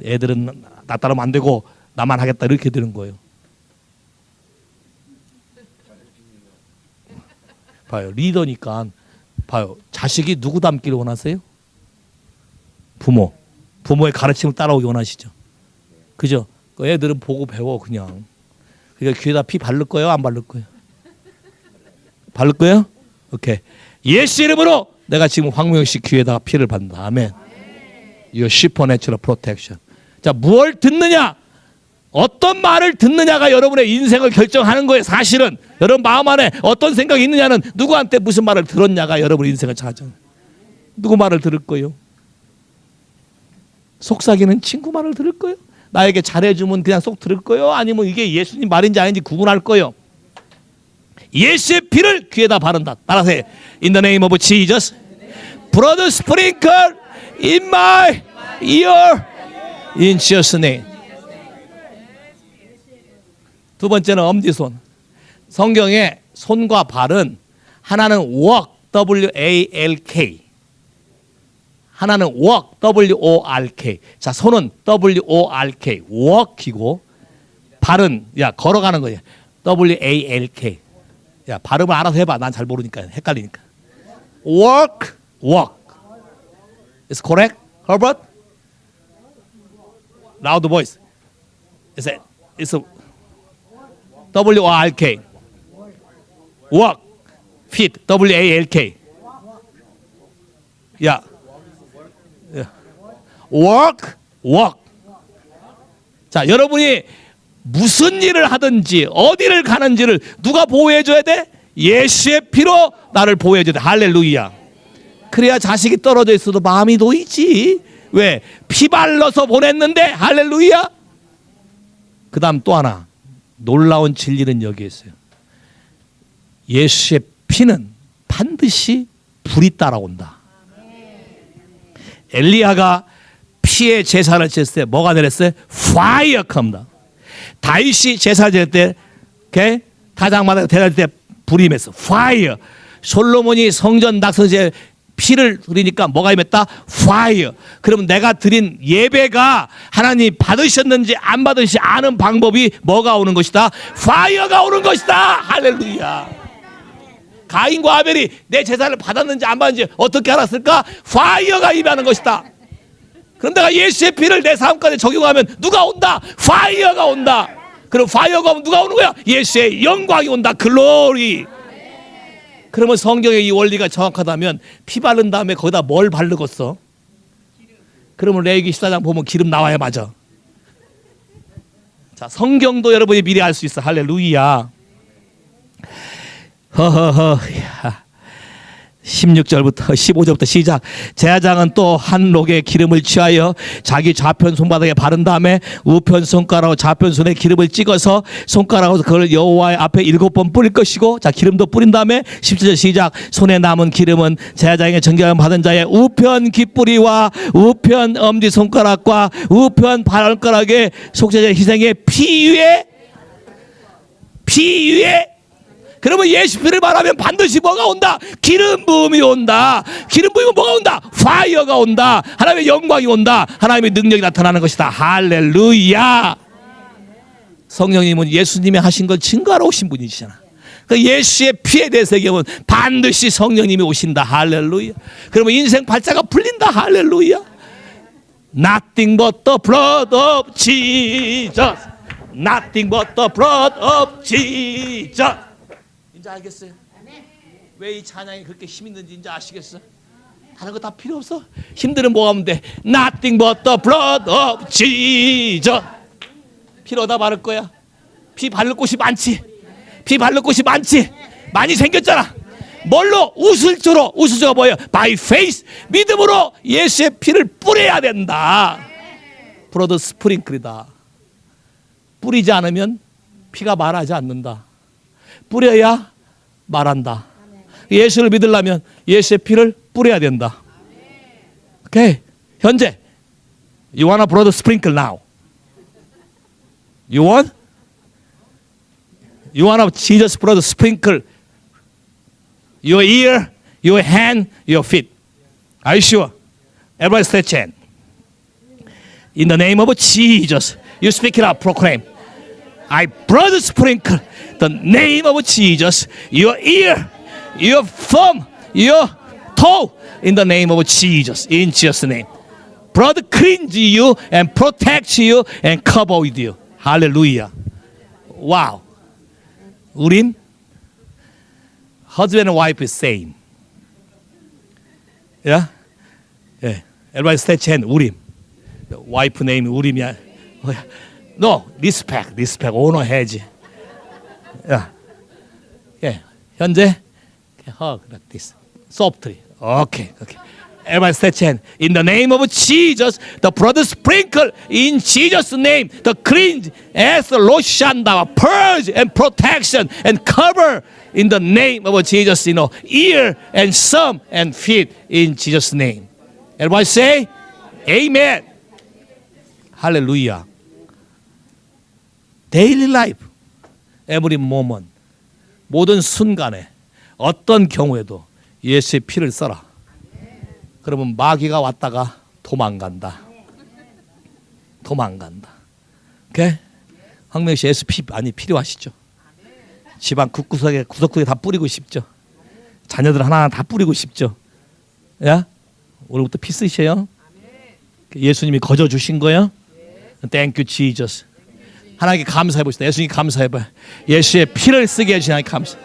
애들은 나 따르면 안 되고 나만 하겠다 이렇게 되는 거예요. 봐요. 리더니까 봐요. 자식이 누구 닮기를 원하세요? 부모. 부모의 가르침을 따라오기 원하시죠. 그죠? 애들은 보고 배워 그냥. 그러니까 귀에다 피 바를 거예요? 안 바를 거예요? 바를 거예요? 오케이. 예수 이름으로 내가 지금 황무영 씨 귀에다가 피를 받는다. 아멘. Your supernatural protection. 자, 무엇을 듣느냐? 어떤 말을 듣느냐가 여러분의 인생을 결정하는 거예요. 사실은 여러분 마음 안에 어떤 생각이 있느냐는 누구한테 무슨 말을 들었냐가 여러분의 인생을 차지하는. 누구 말을 들을 거예요? 속삭이는 친구 말을 들을 거예요? 나에게 잘해주면 그냥 쏙 들을 거예요? 아니면 이게 예수님 말인지 아닌지 구분할 거예요? 예수의 피를 귀에다 바른다. 따라서 해. In the name of Jesus. Blood sprinkle in my ear. In Jesus' name. 두 번째는 엄지손. 성경에 손과 발은 하나는 walk, W-A-L-K. 하나는 work, W-O-R-K. 자, 손은 W-O-R-K, walk이고, 발은, 야, 걸어가는 거야. W-A-L-K. 야, 발음을 알아서 해봐. 난 잘 모르니까, 헷갈리니까. Walk, walk. Is correct, Herbert? Loud voice. It's a W-O-R-K. Walk, feet, W-A-L-K. 야, walk, walk. 자, 여러분이 무슨 일을 하든지 어디를 가는지를 누가 보호해줘야 돼? 예수의 피로 나를 보호해줘야 돼. 할렐루야. 그래야 자식이 떨어져 있어도 마음이 놓이지. 왜? 피 발라서 보냈는데. 할렐루야. 그 다음 또 하나 놀라운 진리는 여기에 있어요. 예수의 피는 반드시 불이 따라온다. 엘리야가 피의 제사를 지냈을 때 뭐가 내렸어요? Fire come. 다윗이 제사 지낼 때, 타작마당 대할 때 불이 임했어. Fire. 솔로몬이 성전 낙성제 피를 드리니까 뭐가 임했다? Fire. 그러면 내가 드린 예배가 하나님 받으셨는지 안 받으셨는지 아는 방법이 뭐가 오는 것이다? Fire가 오는 것이다. 할렐루야. 가인과 아벨이 내 제사를 받았는지 안 받았는지 어떻게 알았을까? 파이어가 임하는 것이다. 그럼 내가 예수의 피를 내 삶 가운데 적용하면 누가 온다? 파이어가 온다. 그럼 파이어가 오면 누가 오는 거야? 예수의 영광이 온다. 글로리. 그러면 성경의 이 원리가 정확하다면 피 바른 다음에 거기다 뭘 바르겠어? 그러면 레위기 14장 보면 기름 나와야 맞아. 자, 성경도 여러분이 미리 알 수 있어. 할렐루야. 허허허. 16절부터 15절부터 시작. 제사장은 또 한 록의 기름을 취하여 자기 좌편 손바닥에 바른 다음에 우편 손가락으로 좌편 손에 기름을 찍어서 손가락으로 그걸 여호와의 앞에 7번 뿌릴 것이고, 자, 기름도 뿌린 다음에 17절 시작. 손에 남은 기름은 제사장의 정결함 받은 자의 우편 귓뿌리와 우편 엄지 손가락과 우편 발가락에 속죄자 희생의 피 위에. 그러면 예수 피를 말하면 반드시 뭐가 온다? 기름 부음이 온다. 기름 부음은 뭐가 온다? 파이어가 온다. 하나님의 영광이 온다. 하나님의 능력이 나타나는 것이다. 할렐루야. 성령님은 예수님이 하신 걸 증거하러 오신 분이시잖아. 그 예수의 피에 대해서 얘기하면 반드시 성령님이 오신다. 할렐루야. 그러면 인생 발자가 풀린다. 할렐루야. Nothing but the blood of Jesus. Nothing but the blood of Jesus. 이제 알겠어요? 왜 이 찬양이 그렇게 힘 있는지 이제 아시겠어? 다른 거 다 필요 없어. 힘들면 뭐 하면 돼? Nothing but the blood of Jesus. 피로 다 바를 거야. 피 바를 곳이 많지. 피 바를 곳이 많지. 많이 생겼잖아. 뭘로? 우슬조가 뭐예요? By faith. 믿음으로 예수의 피를 뿌려야 된다. 브로드 스프링클이다. 뿌리지 않으면 피가 말하지 않는다. 뿌려야 말한다. 예수를 믿으려면 예수의 피를 뿌려야 된다. 오케이. 현재 You wanna blood sprinkle now? You wanna Jesus blood sprinkle your ear, your hand, your feet? Are you sure? Everybody stretch hand. In the name of Jesus, you speak it out, proclaim. I blood sprinkle the name of Jesus, your ear, your thumb, your toe, in the name of Jesus, in Jesus' name. Blood cleanse you and protect you and cover with you. Hallelujah. Wow. 우림, husband and wife is same. Yeah? Yeah. Everybody stretch hand. 우림. The wife name 우림이야. No, respect, honor 해야지. 야, 예, 현재 hug like this, softly. Okay. Everybody stretch hand. In the name of Jesus, the blood sprinkle in Jesus' name, the cleanse as the lotion, the purge and protection and cover in the name of Jesus. Ear and thumb and feet in Jesus' name. Everybody say, Amen. Hallelujah. Daily life, every moment, 모든 순간에 어떤 경우에도 예수의 피를 써라. 그러면 마귀가 왔다가 도망간다. 도망간다. 오케이? 황명희 씨 SP 많이 필요하시죠? 집안 구석구석에 다 뿌리고 싶죠? 자녀들 하나하나 다 뿌리고 싶죠? 야? 오늘부터 피 쓰셔요? 예수님이 거저 주신 거예요? Thank you, Jesus. 하나님께 감사해 보시다. 예수님 감사해 봐요. 예수의 피를 쓰게 해주신 하나님 감사.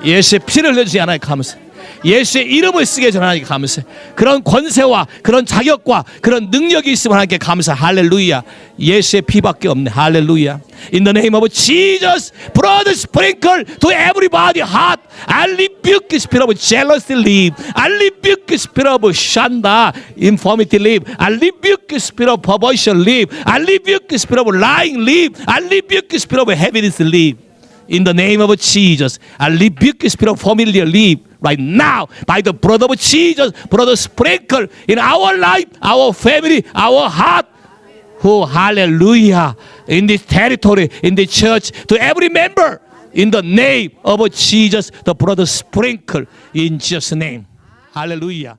예수의 피를 흘려주신 하나님 감사. 예수의 이름을 쓰게 해주신 하나님 감사. 그런 권세와 그런 자격과 그런 능력이 있으면 하나님께 감사. 할렐루야. 예수의 피밖에 없네. 할렐루야. In the name of Jesus, blood sprinkle to everybody heart. I rebuke the spirit of jealousy leave. I rebuke the spirit of shanda, infirmity leave. I rebuke the spirit of perversion leave. I rebuke the spirit of lying leave. I rebuke the spirit of heaviness leave. In the name of Jesus, I rebuke the spirit of familiar leave right now by the blood of Jesus. Blood sprinkle in our life, our family, our heart. Oh, hallelujah. In this territory, in the church, to every member, in the name of Jesus, the blood sprinkle in Jesus' name. Hallelujah.